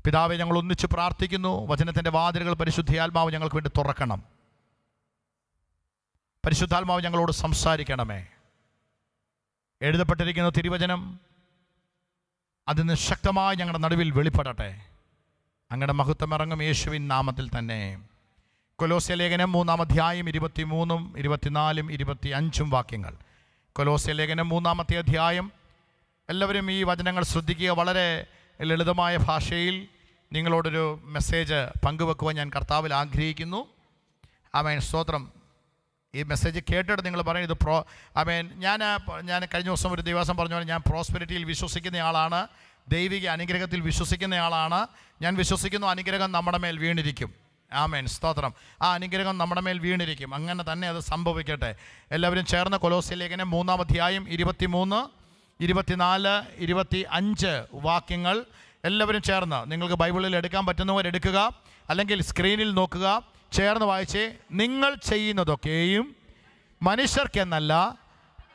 പിതാവേ, ഞങ്ങൾ ഒന്നിച്ച് പ്രാർത്ഥിക്കുന്നു. വചനത്തിൻ്റെ വാതിലുകൾ പരിശുദ്ധാത്മാവ് ഞങ്ങൾക്ക് വേണ്ടി തുറക്കണം. പരിശുദ്ധാത്മാവ് ഞങ്ങളോട് സംസാരിക്കണമേ. എഴുതപ്പെട്ടിരിക്കുന്ന തിരുവചനം അതിന് ശക്തമായി ഞങ്ങളുടെ നടുവിൽ വെളിപ്പെടട്ടെ. അങ്ങയുടെ മഹത്വം ഇറങ്ങും യേശുവിൻ നാമത്തിൽ തന്നെ. കൊലോസ്യ ലേഖനം 3-ാം അധ്യായം 23, 24, 25 വാക്യങ്ങൾ. കൊലോസ്യ ലേഖനം 3-ാമത്തെ അധ്യായം. എല്ലാവരും ഈ വചനങ്ങൾ ശ്രദ്ധിക്കുക. വളരെ ലളിതമായ ഭാഷയിൽ നിങ്ങളോടൊരു മെസ്സേജ് പങ്കുവെക്കുവാൻ ഞാൻ കർത്താവിൽ ആഗ്രഹിക്കുന്നു. ആമേൻ, സ്തോത്രം. ഈ മെസ്സേജ് കേട്ടിട്ട് നിങ്ങൾ പറയും ഇത് ഞാൻ കഴിഞ്ഞ ദിവസം ഒരു ദിവസം പറഞ്ഞ പോലെ ഞാൻ പ്രോസ്പെരിറ്റിയിൽ വിശ്വസിക്കുന്നയാളാണ്, ദൈവിക അനുഗ്രഹത്തിൽ വിശ്വസിക്കുന്നയാളാണ്. ഞാൻ വിശ്വസിക്കുന്നു അനുഗ്രഹം നമ്മുടെ മേൽ വീണിരിക്കും. ആമേൻ, സ്തോത്രം. ആ അനുഗ്രഹം നമ്മുടെ മേൽ വീണിരിക്കും. അങ്ങനെ തന്നെ അത് സംഭവിക്കട്ടെ. എല്ലാവരും ചേർന്ന് കൊലോസ്യ ലേഖനം 3-ാം അധ്യായം 23, 24, 25 വാക്യങ്ങൾ എല്ലാവരും ചേർന്ന്, നിങ്ങൾക്ക് ബൈബിളിൽ എടുക്കാൻ പറ്റുന്നവർ എടുക്കുക, അല്ലെങ്കിൽ സ്ക്രീനിൽ നോക്കുക. ചേർന്ന് വായിച്ചേ. നിങ്ങൾ ചെയ്യുന്നതൊക്കെയും മനുഷ്യർക്കെന്നല്ല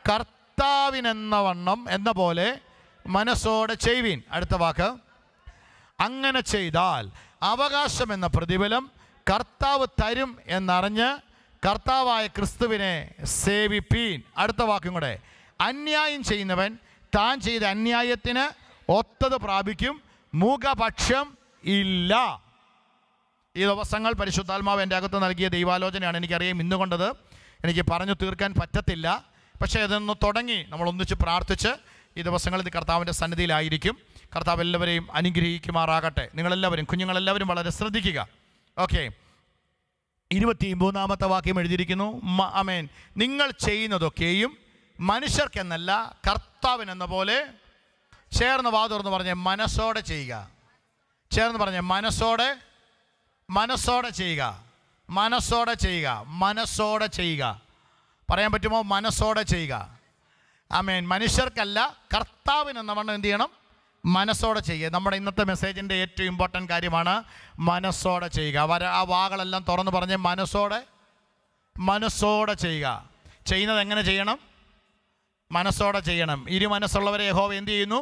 കർത്താവിനെന്നവണ്ണം എന്ന പോലെ മനസ്സോടെ ചെയ്യുവിൻ. അടുത്ത വാക്ക്. അങ്ങനെ ചെയ്താൽ അവകാശം എന്ന പ്രതിഫലം കർത്താവ് തരും എന്നറിഞ്ഞ് കർത്താവായ ക്രിസ്തുവിനെ സേവിപ്പീൻ. അടുത്ത വാക്കും കൂടെ. അന്യായം ചെയ്യുന്നവൻ താൻ ചെയ്ത അന്യായത്തിന് ഒത്തത് പ്രാപിക്കും, മുഖപക്ഷം ഇല്ല. ഈ ദിവസങ്ങൾ പരിശുദ്ധാത്മാവ് എൻ്റെ അകത്ത് നൽകിയ ദൈവാലോചനയാണ്. എനിക്കറിയാം ഇന്നുകൊണ്ടത് എനിക്ക് പറഞ്ഞു തീർക്കാൻ പറ്റത്തില്ല. പക്ഷേ അതൊന്ന് തുടങ്ങി നമ്മൾ ഒന്നിച്ച് പ്രാർത്ഥിച്ച് ഈ ദിവസങ്ങളിൽ കർത്താവിൻ്റെ സന്നിധിയിലായിരിക്കും. കർത്താവ് എല്ലാവരെയും അനുഗ്രഹിക്കുമാറാകട്ടെ. നിങ്ങളെല്ലാവരും, കുഞ്ഞുങ്ങളെല്ലാവരും വളരെ ശ്രദ്ധിക്കുക. ഓക്കെ, 23-ാമത്തെ വാക്യം എഴുതിയിരിക്കുന്നു. ആമേൻ. നിങ്ങൾ ചെയ്യുന്നതൊക്കെയും മനുഷ്യർക്കെന്നല്ല കർത്താവിനെന്ന പോലെ. ചേർന്ന് വാതുറന്ന് പറഞ്ഞേ, മനസ്സോടെ ചെയ്യുക. ചേർന്ന് പറഞ്ഞേ, മനസ്സോടെ ചെയ്യുക. മനസ്സോടെ ചെയ്യുക. മനസ്സോടെ ചെയ്യുക. പറയാൻ പറ്റുമോ? മനസ്സോടെ ചെയ്യുക. ആമേൻ. മനുഷ്യർക്കല്ല കർത്താവിനെന്നവണ്ണം എന്ത് ചെയ്യണം? മനസ്സോടെ ചെയ്യുക. നമ്മുടെ ഇന്നത്തെ മെസ്സേജിൻ്റെ ഏറ്റവും ഇമ്പോർട്ടൻ്റ് കാര്യമാണ് മനസ്സോടെ ചെയ്യുക. ആ വാകളെല്ലാം തുറന്ന് പറഞ്ഞ് മനസ്സോടെ ചെയ്യുക. ചെയ്യുന്നത് എങ്ങനെ ചെയ്യണം? മനസ്സോടെ ചെയ്യണം. ഇരു മനസ്സുള്ളവരെ യഹോവ എന്ത് ചെയ്യുന്നു?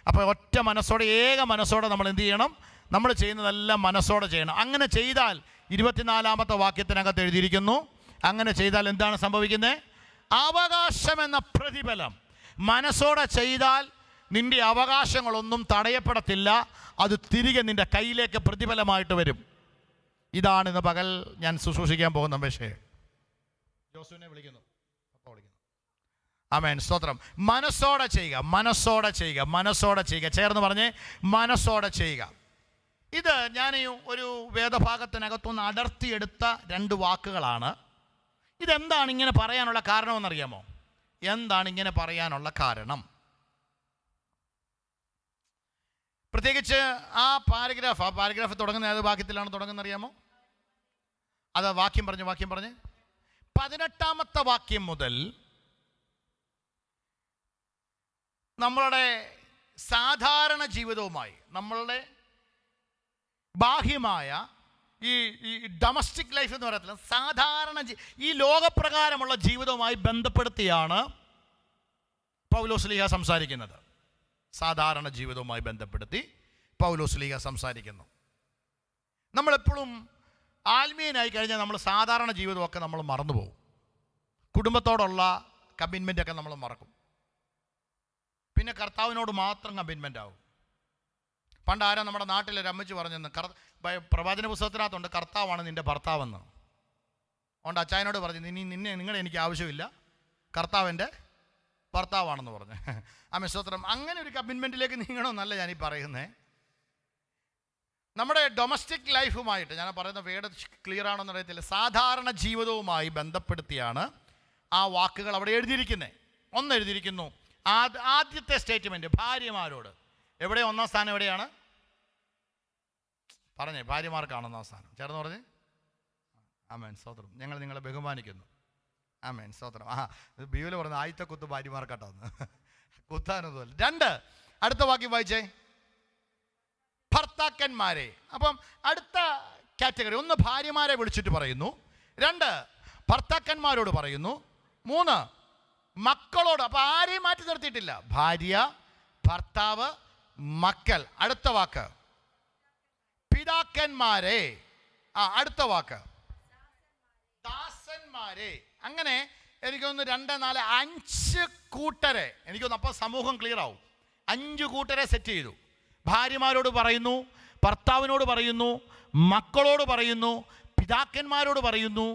അപ്പോൾ ഒറ്റ മനസ്സോടെ, ഏക മനസ്സോടെ നമ്മൾ എന്ത് ചെയ്യണം? നമ്മൾ ചെയ്യുന്നതെല്ലാം മനസ്സോടെ ചെയ്യണം. അങ്ങനെ ചെയ്താൽ 24-ാമത്തെ വാക്യത്തിനകത്ത് എഴുതിയിരിക്കുന്നു, അങ്ങനെ ചെയ്താൽ എന്താണ് സംഭവിക്കുന്നത്? അവകാശം എന്ന പ്രതിഫലം. മനസ്സോടെ ചെയ്താൽ നിൻ്റെ അവകാശങ്ങളൊന്നും തടയപ്പെടത്തില്ല. അത് തിരികെ നിൻ്റെ കയ്യിലേക്ക് പ്രതിഫലമായിട്ട് വരും. ഇതാണ് ഇന്ന് പകൽ ഞാൻ ശുശ്രൂഷിക്കാൻ പോകുന്ന വിഷയം. ജോസുവിനെ വിളിക്കുന്നു. ആമേൻ, സ്തോത്രം. മനസ്സോടെ ചെയ്യുക. മനസ്സോടെ ചെയ്യുക. മനസ്സോടെ ചെയ്യുക. ചേർന്ന് പറഞ്ഞേ, മനസ്സോടെ ചെയ്യുക. ഇത് ഞാൻ ഒരു വേദഭാഗത്തിനകത്തുനിന്ന് അടർത്തിയെടുത്ത 2 വാക്കുകളാണ്. ഇതെന്താണ് ഇങ്ങനെ പറയാനുള്ള കാരണമെന്നറിയാമോ? എന്താണ് ഇങ്ങനെ പറയാനുള്ള കാരണം? പ്രത്യേകിച്ച് ആ പാരഗ്രാഫ് തുടങ്ങുന്ന ഏത് വാക്യത്തിലാണ് തുടങ്ങുന്നത് അറിയാമോ? അത് വാക്യം പറഞ്ഞ് 18-ാമത്തെ വാക്യം മുതൽ നമ്മളുടെ സാധാരണ ജീവിതവുമായി, നമ്മളുടെ ബാഹ്യമായ ഈ ഡൊമസ്റ്റിക് ലൈഫ് എന്ന് പറയത്തില്ല, സാധാരണ ഈ ലോകപ്രകാരമുള്ള ജീവിതവുമായി ബന്ധപ്പെടുത്തിയാണ് പൗലോസ് ലീഹ സംസാരിക്കുന്നത്. സാധാരണ ജീവിതവുമായി ബന്ധപ്പെടുത്തി പൗലോസ് ലീഹ സംസാരിക്കുന്നു. നമ്മളെപ്പോഴും ആത്മീയനായി കഴിഞ്ഞാൽ നമ്മൾ സാധാരണ ജീവിതമൊക്കെ നമ്മൾ മറന്നുപോകും. കുടുംബത്തോടുള്ള കമ്മിറ്റ്മെൻ്റൊക്കെ നമ്മൾ മറക്കും. പിന്നെ കർത്താവിനോട് മാത്രം കമ്മിറ്റ്മെൻ്റ് ആവും. പണ്ട് ആരോ നമ്മുടെ നാട്ടിലൊരു അമ്മച്ചി പറഞ്ഞെന്ന്, പ്രവാചന പുസ്തകത്തിനകത്തുണ്ട് കർത്താവാണ് നിൻ്റെ ഭർത്താവെന്ന്. അതുകൊണ്ട് അച്ചായനോട് പറഞ്ഞു, നിങ്ങളെ എനിക്ക് ആവശ്യമില്ല, കർത്താവിൻ്റെ ഭർത്താവാണെന്ന് പറഞ്ഞു. ആമേൻ, സ്തോത്രം. അങ്ങനെ ഒരു കമ്മിറ്റ്മെൻറ്റിലേക്ക് നീങ്ങണമെന്നല്ല ഞാനീ പറയുന്നത്. നമ്മുടെ ഡൊമസ്റ്റിക് ലൈഫുമായിട്ട്, ഞാൻ പറയുന്ന വേർഡ് ക്ലിയർ ആണെന്ന് അറിയത്തില്ല, സാധാരണ ജീവിതവുമായി ബന്ധപ്പെടുത്തിയാണ് ആ വാക്കുകൾ അവിടെ എഴുതിയിരിക്കുന്നത്. ഒന്ന് എഴുതിയിരിക്കുന്നു, ആദ്യത്തെ സ്റ്റേറ്റ്മെൻറ്റ് ഭാര്യമാരോട്. എവിടെ ഒന്നാം സ്ഥാനം? എവിടെയാണ് പറഞ്ഞേ? ഭാര്യമാർക്കാണ് ഒന്നാം സ്ഥാനം. ചേർന്ന് പറഞ്ഞേ. ആമേൻ, സ്തോത്രം. ഞങ്ങൾ നിങ്ങളെ ബഹുമാനിക്കുന്നു. ആമേൻ, സ്തോത്രം. ബൈബിൾ പറഞ്ഞ ആദ്യത്തെ കുത്ത് ഭാര്യമാർക്കാട്ടാന്ന്, കുത്താനൊന്നുമല്ല. 2, അടുത്ത വാക്യം വായിച്ചേ. ഭർത്താക്കന്മാരെ. അപ്പം അടുത്ത കാറ്റഗറി, 1 ഭാര്യമാരെ വിളിച്ചിട്ട് പറയുന്നു, 2 ഭർത്താക്കന്മാരോട് പറയുന്നു, 3 മക്കളോട്. അപ്പം ആരെയും മാറ്റി നിർത്തിയിട്ടില്ല. ഭാര്യ, ഭർത്താവ്, മക്കൾ. അടുത്ത വാക്ക് പിതാക്കന്മാരെ. അടുത്ത വാക്ക് ദാസന്മാരെ. അങ്ങനെ എനിക്കൊന്ന് 2, 4, 5 കൂട്ടരെ, എനിക്കൊന്ന് അപ്പം സമൂഹം ക്ലിയർ ആവും. 5 കൂട്ടരെ സെറ്റ് ചെയ്തു. ഭാര്യമാരോട് പറയുന്നു, ഭർത്താവിനോട് പറയുന്നു, മക്കളോട് പറയുന്നു, പിതാക്കന്മാരോട് പറയുന്നു,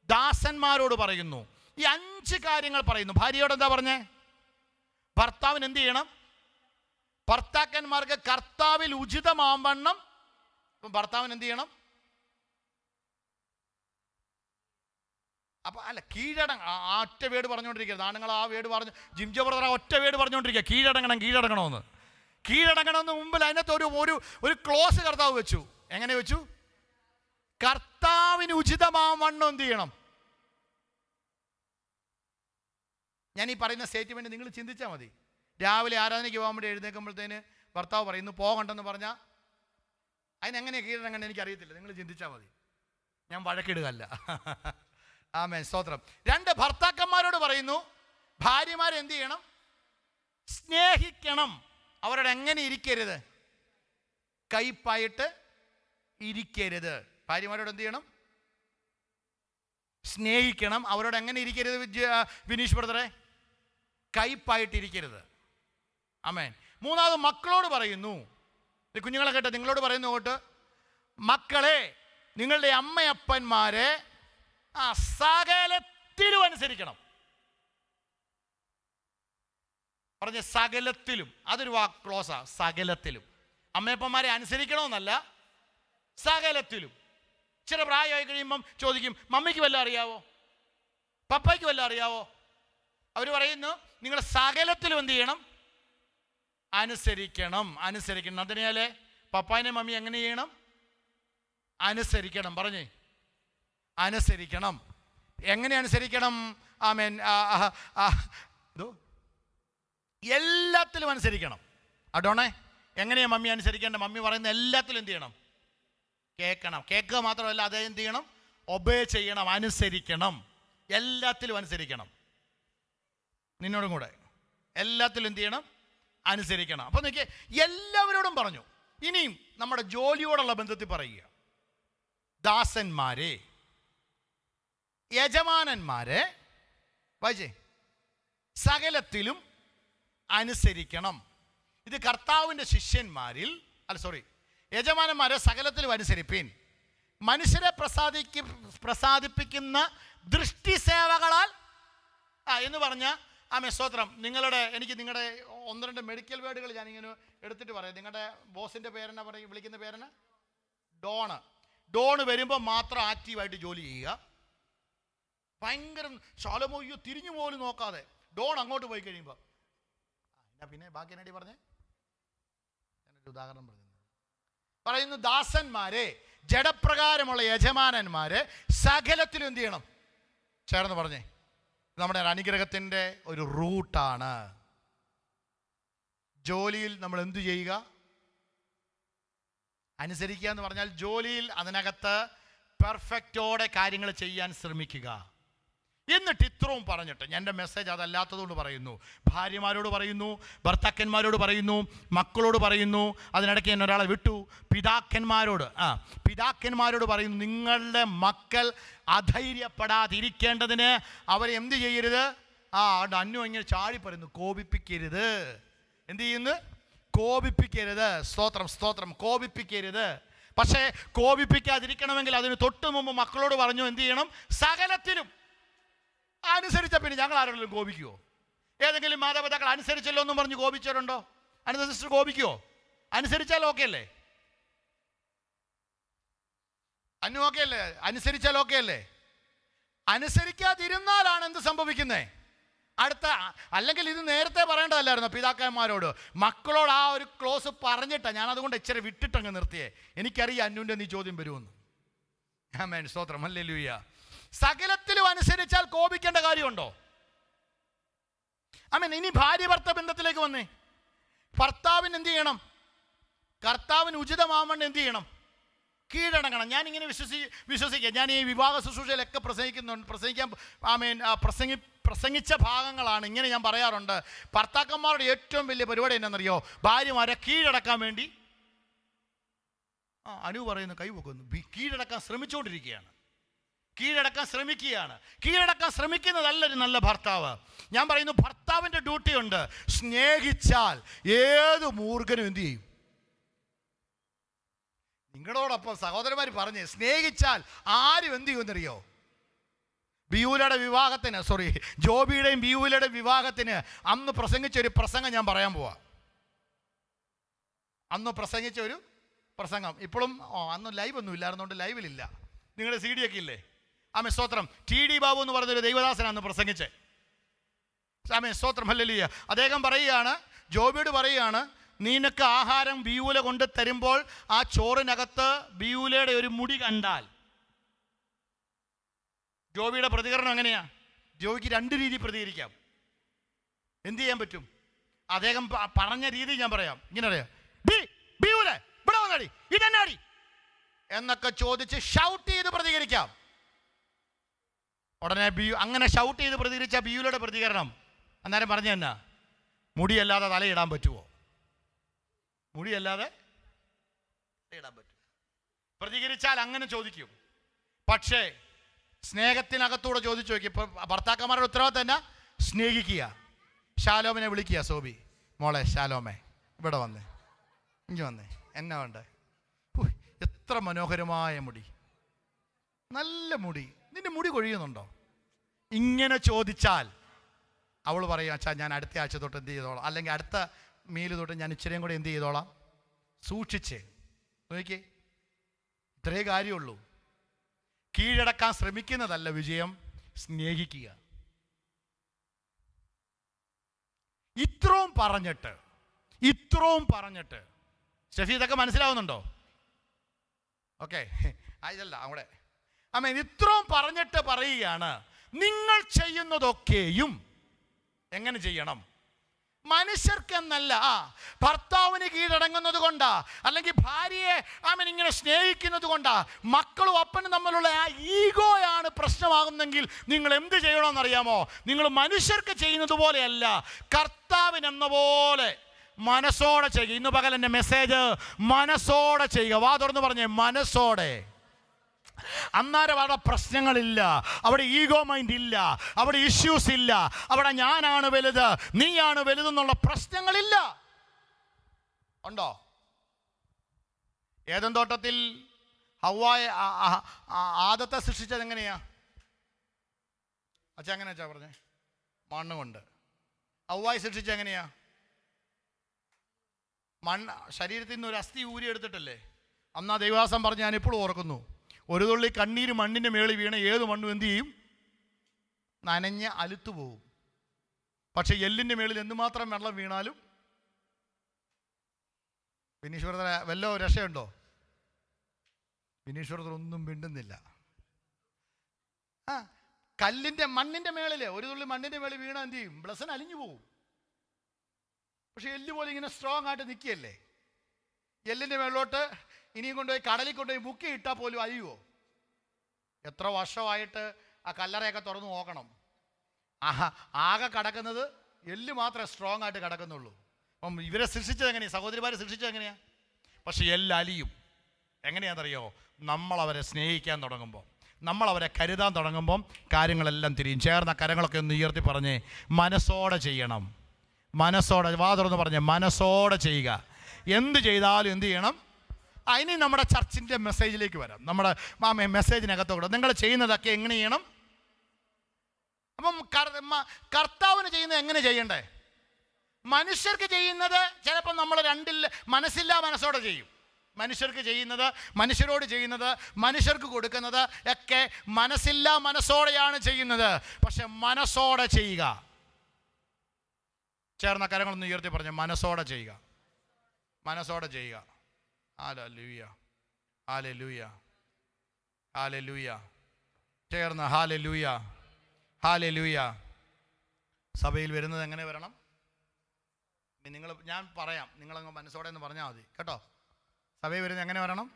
ദാസന്മാരോട് പറയുന്നു. ഈ 5 കാര്യങ്ങൾ പറയുന്നു. ഭാര്യയോട് എന്താ പറഞ്ഞേ? ഭർത്താവിന് എന്ത് ചെയ്യണം? ഭർത്താക്കന്മാർക്ക് കർത്താവിൽ ഉചിതമാവണ്ണം. അപ്പം ഭർത്താവിന് എന്ത് ചെയ്യണം? അപ്പം അല്ല, കീഴടങ്ങ. ആ ഒറ്റ വേട് പറഞ്ഞുകൊണ്ടിരിക്കരുത്. ആണുങ്ങൾ ആ വേട് പറഞ്ഞു, ജിംജോ ബ്രദർ ആ ഒറ്റ വേട് പറഞ്ഞുകൊണ്ടിരിക്കുക, കീഴടങ്ങണമെന്ന്. കീഴടങ്ങണമെന്ന് മുമ്പിൽ അതിനകത്ത് ഒരു ക്ലോസ് കർത്താവ് വെച്ചു. എങ്ങനെ വെച്ചു? കർത്താവിന് ഉചിതമാവണ്ണം എന്ത് ചെയ്യണം? ഞാൻ ഈ പറയുന്ന സ്റ്റേറ്റ്മെൻറ്റ് നിങ്ങൾ ചിന്തിച്ചാൽ മതി. രാവിലെ ആരാധനയ്ക്ക് പോകാൻ വേണ്ടി എഴുന്നേൽക്കുമ്പോഴത്തേന് ഭർത്താവ് പറയുന്നു പോകണ്ടെന്ന് പറഞ്ഞാൽ അതിനെങ്ങനെയാണ് കീഴടങ്ങണം എനിക്കറിയത്തില്ല. നിങ്ങൾ ചിന്തിച്ചാൽ മതി, ഞാൻ വഴക്കിടുകയല്ല. ആമേൻ, സ്തോത്രം. 2, ഭർത്താക്കന്മാരോട് പറയുന്നു ഭാര്യമാരെന്ത് ചെയ്യണം? സ്നേഹിക്കണം. അവരോട് എങ്ങനെ ഇരിക്കരുത്? കയ്പായിട്ട് ഇരിക്കരുത്. ഭാര്യമാരോട് എന്ത് ചെയ്യണം? സ്നേഹിക്കണം. അവരോട് എങ്ങനെ ഇരിക്കരുത് വിനീഷ് ബ്രദറെ? കയ്പായിട്ടിരിക്കരുത്. ആമേൻ. 3, മക്കളോട് പറയുന്നു. കുഞ്ഞുങ്ങളെ കേട്ടോ, നിങ്ങളോട് പറയുന്നു കേട്ട്, മക്കളെ നിങ്ങളുടെ അമ്മയപ്പന്മാരെ സകലത്തിലും അനുസരിക്കണം. പറഞ്ഞ സകലത്തിലും. അതൊരു വാക്ക് ക്ലോസാ. സകലത്തിലും. അമ്മയപ്പന്മാരെ അനുസരിക്കണമെന്നല്ല, സകലത്തിലും. ചില പ്രായമായി കഴിയുമ്പം ചോദിക്കും, മമ്മിക്ക് വല്ലതും അറിയാവോ? പപ്പയ്ക്ക് വല്ലതും അറിയാവോ? അവർ പറയുന്നു നിങ്ങൾ സകലത്തിലും എന്ത് ചെയ്യണം? അനുസരിക്കണം. അതിനാലേ പപ്പാനെ മമ്മി എങ്ങനെ ചെയ്യണം? അനുസരിക്കണം. പറഞ്ഞേ, അനുസരിക്കണം. എങ്ങനെ അനുസരിക്കണം? ആമേൻ. എല്ലാത്തിലും അനുസരിക്കണം. അടോണേ, എങ്ങനെയാണ് മമ്മി അനുസരിക്കേണ്ട? മമ്മി പറയുന്ന എല്ലാത്തിലും എന്ത് ചെയ്യണം? കേൾക്കണം. കേൾക്കുക മാത്രമല്ല, അത് എന്ത് ചെയ്യണം? ഒബേ ചെയ്യണം, അനുസരിക്കണം. എല്ലാത്തിലും അനുസരിക്കണം. നിന്നോടും കൂടെ എല്ലാത്തിലും എന്ത് ചെയ്യണം? അനുസരിക്കണം. അപ്പോൾ നോക്കിയേ, എല്ലാവരോടും പറഞ്ഞു. ഇനിയും നമ്മുടെ ജോലിയോടുള്ള ബന്ധത്തിൽ പറയുക. ദാസന്മാരെ, യജമാനന്മാരെ വായിച്ചേ, സകലത്തിലും അനുസരിക്കണം. ഇത് കർത്താവിൻ്റെ ശിഷ്യന്മാരിൽ യജമാനന്മാരെ സകലത്തിലും അനുസരിപ്പീൻ. മനുഷ്യരെ പ്രസാദിപ്പിക്കുന്ന ദൃഷ്ടിസേവകളാൽ എന്ന് പറഞ്ഞ സ്തോത്രം. എനിക്ക് നിങ്ങളുടെ 1-2 മെഡിക്കൽ വേർഡുകൾ ഞാനിങ്ങനെ എടുത്തിട്ട് പറയാം. നിങ്ങളുടെ ബോസിൻ്റെ പേരെന്നാ പറയും? വിളിക്കുന്ന പേരെന്നാ? ഡോണ് വരുമ്പോൾ മാത്രം ആക്റ്റീവായിട്ട് ജോലി ചെയ്യുക. ഭയങ്കര ശാലമോയ്യോ തിരിഞ്ഞു പോലും നോക്കാതെ ഡോൺ അങ്ങോട്ട് പോയി കഴിയുമ്പോൾ പിന്നെ ബാക്കി എന്നാടി പറഞ്ഞേ? ഞാനൊരു ഉദാഹരണം പറയുന്നു. ദാസന്മാരെ, ജഡപ്രകാരമുള്ള യജമാനന്മാരെ സകലത്തിലും എന്ത് ചെയ്യണം? ചേർന്ന് പറഞ്ഞേ. നമ്മുടെ അനുഗ്രഹത്തിൻ്റെ ഒരു റൂട്ടാണ്. ജോലിയിൽ നമ്മൾ എന്തു ചെയ്യുക? അനുസരിക്കുക എന്ന് പറഞ്ഞാൽ ജോലിയിൽ അതിനകത്ത് പെർഫെക്റ്റോടെ കാര്യങ്ങൾ ചെയ്യാൻ ശ്രമിക്കുക. എന്നിട്ട് ഇത്രയും പറഞ്ഞിട്ട്, എൻ്റെ മെസ്സേജ് അതല്ലാത്തതുകൊണ്ട് പറയുന്നു. ഭാര്യമാരോട് പറയുന്നു, ഭർത്താക്കന്മാരോട് പറയുന്നു, മക്കളോട് പറയുന്നു. അതിനിടയ്ക്ക് ഞാൻ ഒരാളെ വിട്ടു. പിതാക്കന്മാരോട് പറയുന്നു, നിങ്ങളുടെ മക്കൾ അധൈര്യപ്പെടാതിരിക്കേണ്ടതിന് അവരെ എന്ത് ചെയ്യരുത്? അന്നു ഇങ്ങനെ ചാടി പറയുന്നു, കോപിപ്പിക്കരുത്. എന്ത് ചെയ്യുന്നു? കോപിപ്പിക്കരുത്. സ്തോത്രം. കോപിപ്പിക്കരുത്. പക്ഷേ കോപിപ്പിക്കാതിരിക്കണമെങ്കിൽ അതിന് തൊട്ട് മുമ്പ് മക്കളോട് പറഞ്ഞു എന്ത് ചെയ്യണം? സകലത്തിലും അനുസരിച്ച പിന്നെ ഞങ്ങൾ ആരെങ്കിലും കോപിക്കുമോ? ഏതെങ്കിലും മാതാപിതാക്കൾ അനുസരിച്ചല്ലോ എന്നും പറഞ്ഞ് കോപിച്ചവരുണ്ടോ? അനുസരിച്ച് കോപിക്കുമോ? അനുസരിച്ചാൽ ഓക്കെ അല്ലേ? ഓക്കെ അല്ലേ? അനുസരിച്ചാൽ ഓക്കെ അല്ലേ? അനുസരിക്കാതിരുന്നാലാണ് എന്ത് സംഭവിക്കുന്നത്? അല്ലെങ്കിൽ ഇത് നേരത്തെ പറയേണ്ടതല്ലായിരുന്നു പിതാക്കന്മാരോട്. മക്കളോട് ആ ഒരു ക്ലോസ് പറഞ്ഞിട്ടാണ് ഞാൻ അതുകൊണ്ട് ഇച്ചിരി വിട്ടിട്ടങ്ങ് നിർത്തിയേ. എനിക്കറിയാം അന്നുവിൻ്റെ നീ ചോദ്യം വരുമെന്ന്. ആമേൻ, സ്തോത്രം, ഹല്ലേലൂയ. സകലത്തിലും അനുസരിച്ചാൽ കോപിക്കേണ്ട കാര്യമുണ്ടോ? ആമേൻ. ഇനി ഭാര്യ ഭർത്ത ബന്ധത്തിലേക്ക് വന്നേ. ഭർത്താവിന് എന്ത് ചെയ്യണം? കർത്താവിന് ഉചിതമാവണ്ണം എന്ത് ചെയ്യണം? കീഴടങ്ങണം. ഞാനിങ്ങനെ വിശ്വസിക്കുക. ഞാൻ ഈ വിവാഹ ശുശ്രൂഷയിലൊക്കെ പ്രസംഗിച്ച ഭാഗങ്ങളാണ്. ഇങ്ങനെ ഞാൻ പറയാറുണ്ട്, ഭർത്താക്കന്മാരുടെ ഏറ്റവും വലിയ പരിപാടി എന്നാണെന്നറിയോ? ഭാര്യമാരെ കീഴടക്കാൻ വേണ്ടി അനു പറയുന്നു, കൈ പൊക്കുന്നു. കീഴടക്കാൻ ശ്രമിച്ചുകൊണ്ടിരിക്കുകയാണ്, കീഴടക്കാൻ ശ്രമിക്കുന്നതല്ല ഒരു നല്ല ഭർത്താവ്. ഞാൻ പറയുന്നു, ഭർത്താവിൻ്റെ ഡ്യൂട്ടി ഉണ്ട്. സ്നേഹിച്ചാൽ ഏത് മൂർഖനും എന്തു ചെയ്യും? നിങ്ങളോടൊപ്പം സഹോദരന്മാർ പറഞ്ഞ്, സ്നേഹിച്ചാൽ ആരും എന്ത് ചെയ്യുമെന്നറിയോ? ജോബിയുടെയും ബിയൂലയുടെയും വിവാഹത്തിന് അന്ന് പ്രസംഗിച്ചൊരു പ്രസംഗം ഞാൻ പറയാൻ പോവാ. അന്ന് പ്രസംഗിച്ച ഒരു പ്രസംഗം ഇപ്പോഴും, അന്ന് ലൈവ് ഒന്നും ഇല്ലായിരുന്നുകൊണ്ട് ലൈവിലില്ല. നിങ്ങളുടെ CD ഒക്കെ ഇല്ലേ? ആമേ സ്തോത്രം. TD ബാബു എന്ന് പറഞ്ഞൊരു ദൈവദാസനാണ് പ്രസംഗിച്ചത്. ആമേ സ്തോത്രം, ഹല്ലേലൂയ. അദ്ദേഹം പറയുകയാണ്, ജോബിയോട് പറയുകയാണ്, നിനക്ക് ആഹാരം ബിയൂല കൊണ്ട് തരുമ്പോൾ ആ ചോറിനകത്ത് ബിയൂലയുടെ ഒരു മുടി കണ്ടാൽ, ജോബിയുടെ പ്രതികരണം എങ്ങനെയാ? ജോബിക്ക് 2 രീതി പ്രതികരിക്കാം. എന്ത് ചെയ്യാൻ പറ്റും? അദ്ദേഹം പറഞ്ഞ രീതി ഞാൻ പറയാം. ഇങ്ങനെ അറിയാം, ബിയൂലെ ഇവിടെ വന്നടി, ഇതെന്നാടി എന്നൊക്കെ ചോദിച്ച് ഷൗട്ട് ചെയ്ത് പ്രതികരിക്കാം. ഉടനെ അങ്ങനെ ഷൗട്ട് ചെയ്ത് പ്രതികരിച്ച ബിയൂലയുടെ പ്രതികരണം അന്നേരം പറഞ്ഞു തന്നെ, മുടിയല്ലാതെ തലയിടാൻ പറ്റുമോ? മുടിയല്ലാതെ ഇടാൻ പറ്റും. പ്രതികരിച്ചാൽ അങ്ങനെ ചോദിക്കും. പക്ഷേ സ്നേഹത്തിനകത്തൂടെ ചോദിച്ചു നോക്കി. ഇപ്പോൾ ഭർത്താക്കന്മാരുടെ ഉത്തരവാദിത്തം തന്നെ സ്നേഹിക്കുക. ശാലോമിനെ വിളിക്കുക, സോബി മോളെ, ശാലോമേ ഇവിടെ വന്നേ, ഇങ്ങ് വന്നേ, എന്നാ വേണ്ടേ? എത്ര മനോഹരമായ മുടി, നല്ല മുടി, നിന്റെ മുടി കൊഴിയുന്നുണ്ടോ? ഇങ്ങനെ ചോദിച്ചാൽ അവൾ പറയും, അച്ഛാ ഞാൻ അടുത്ത ആഴ്ച തൊട്ട് എന്ത് ചെയ്തോളാം, അല്ലെങ്കിൽ അടുത്ത മീല് തൊട്ട് ഞാൻ ഇച്ചിരിയും കൂടെ എന്ത് ചെയ്തോളാം, സൂക്ഷിച്ച് നോക്കിയേ. ഇത്രേ കാര്യമുള്ളൂ. കീഴടക്കാൻ ശ്രമിക്കുന്നതല്ല വിജയം, സ്നേഹിക്കുക. ഇത്രയും പറഞ്ഞിട്ട് ഷെഫി ഇതൊക്കെ മനസ്സിലാവുന്നുണ്ടോ? ഓക്കെ, ആയതല്ല അവിടെ ആമേൻ. ഇത്രയും പറഞ്ഞിട്ട് പറയുകയാണ്, നിങ്ങൾ ചെയ്യുന്നതൊക്കെയും എങ്ങനെ ചെയ്യണം? മനുഷ്യർക്കെന്നല്ല, ഭർത്താവിന് കീഴടങ്ങുന്നത് കൊണ്ടാ, അല്ലെങ്കിൽ ഭാര്യയെ ആമൻ ഇങ്ങനെ സ്നേഹിക്കുന്നത് കൊണ്ടാ, മക്കളും അപ്പനും തമ്മിലുള്ള ആ ഈഗോയാണ് പ്രശ്നമാകുന്നെങ്കിൽ നിങ്ങൾ എന്ത് ചെയ്യണമെന്നറിയാമോ? നിങ്ങൾ മനുഷ്യർക്ക് ചെയ്യുന്നത് പോലെയല്ല, കർത്താവിനെന്ന പോലെ മനസ്സോടെ ചെയ്യുക. ഇന്ന് പകൽ എൻ്റെ മെസ്സേജ് മനസ്സോടെ ചെയ്യുക. വാ തുറന്ന് പറഞ്ഞേ, മനസ്സോടെ. അന്നേരം അവിടെ പ്രശ്നങ്ങളില്ല, അവിടെ ഈഗോ മൈൻഡ് ഇല്ല, അവിടെ ഇഷ്യൂസ് ഇല്ല, അവിടെ ഞാനാണ് വലുത് നീയാണ് വലുതെന്നുള്ള പ്രശ്നങ്ങളില്ല. ഉണ്ടോ? ഏദൻ തോട്ടത്തിൽ ഹവ്വായെ ആദത്തെ സൃഷ്ടിച്ചത് എങ്ങനെയാ? അച്ഛാ എങ്ങനെയാ അച്ഛാ പറഞ്ഞേ? മണ്ണ് കൊണ്ട്. ഹവ്വായെ സൃഷ്ടിച്ചത് എങ്ങനെയാ? ശരീരത്തിൽ നിന്ന് ഒരു അസ്ഥി ഊരി എടുത്തിട്ടല്ലേ? അന്ന് ആ ദൈവദാസൻ പറഞ്ഞ് ഞാൻ ഇപ്പോഴും ഓർക്കുന്നു, ഒരു തുള്ളി കണ്ണീര് മണ്ണിൻ്റെ മേളിൽ വീണ ഏത് മണ്ണും എന്ത് ചെയ്യും? നനഞ്ഞ് അലുത്തു പോകും. പക്ഷെ എല്ലിൻ്റെ മേളിൽ എന്തുമാത്രം വെള്ളം വീണാലും വിനീശ്വരത്തിന് വല്ല രക്ഷയുണ്ടോ? വിനീശ്വരത്തിനൊന്നും മിണ്ടുന്നില്ല. മണ്ണിൻ്റെ മേളിൽ ഒരു തുള്ളി മണ്ണിൻ്റെ മേളിൽ വീണാൽ എന്ത് ചെയ്യും? ബ്ലസൻ അലിഞ്ഞു പോകും. പക്ഷെ എല്ല് പോലെ ഇങ്ങനെ സ്ട്രോങ് ആയിട്ട് നിൽക്കുകയല്ലേ. എല്ലിൻ്റെ മേളിലോട്ട് ഇനിയും കൊണ്ടുപോയി കടലിൽ കൊണ്ടുപോയി മുക്കി ഇട്ടാൽ പോലും അലിയുമോ? എത്ര വർഷമായിട്ട് ആ കല്ലറയൊക്കെ തുറന്നു നോക്കണം. ആകെ കിടക്കുന്നത് എല്ല് മാത്രമേ സ്ട്രോങ് ആയിട്ട് കിടക്കുന്നുള്ളൂ. അപ്പം ഇവരെ സൃഷ്ടിച്ചത് എങ്ങനെയാണ്? സഹോദരിമാരെ സൃഷ്ടിച്ചത് എങ്ങനെയാണ്? പക്ഷെ എല്ല് അലിയും. എങ്ങനെയാണെന്നറിയോ? നമ്മളവരെ സ്നേഹിക്കാൻ തുടങ്ങുമ്പോൾ, നമ്മളവരെ കരുതാൻ തുടങ്ങുമ്പം കാര്യങ്ങളെല്ലാം തിരിയും. ചേർന്ന കരങ്ങളൊക്കെ ഒന്ന് ഉയർത്തി പറഞ്ഞേ, മനസ്സോടെ ചെയ്യണം. മനസ്സോടെ, വാ തുറന്ന് പറഞ്ഞേ, മനസ്സോടെ ചെയ്യുക. എന്ത് ചെയ്താലും എന്ത് ചെയ്യണം? ഇനി നമ്മുടെ ചർച്ചിൻ്റെ മെസ്സേജിലേക്ക് വരാം. നമ്മുടെ മെസ്സേജിനകത്തോടെ നിങ്ങൾ ചെയ്യുന്നതൊക്കെ എങ്ങനെ ചെയ്യണം? അപ്പം കർത്താവിന് ചെയ്യുന്നത് എങ്ങനെ ചെയ്യണ്ടേ? മനുഷ്യർക്ക് ചെയ്യുന്നത് ചിലപ്പോൾ നമ്മൾ മനസ്സില്ലാ മനസ്സോടെ ചെയ്യും. മനുഷ്യർക്ക് ചെയ്യുന്നത്, മനുഷ്യരോട് ചെയ്യുന്നത്, മനുഷ്യർക്ക് കൊടുക്കുന്നത് ഒക്കെ മനസ്സില്ലാ മനസ്സോടെയാണ് ചെയ്യുന്നത്. പക്ഷെ മനസ്സോടെ ചെയ്യുക. ചേർന്ന കരങ്ങളൊന്ന് ഉയർത്തി പറഞ്ഞ്, മനസ്സോടെ ചെയ്യുക, മനസ്സോടെ ചെയ്യുക. Hallelujah, hallelujah, hallelujah. ചേർന്ന് ഹല്ലേലൂയ, ഹല്ലേലൂയ. സഭയിൽ വരുന്നത് എങ്ങനെ വരണം? ഞാൻ പറയാം, നിങ്ങളങ്ങ് മനസ്സോടെ എന്ന് പറഞ്ഞാൽ മതി കേട്ടോ. സഭയിൽ വരുന്നത് എങ്ങനെ വരണം?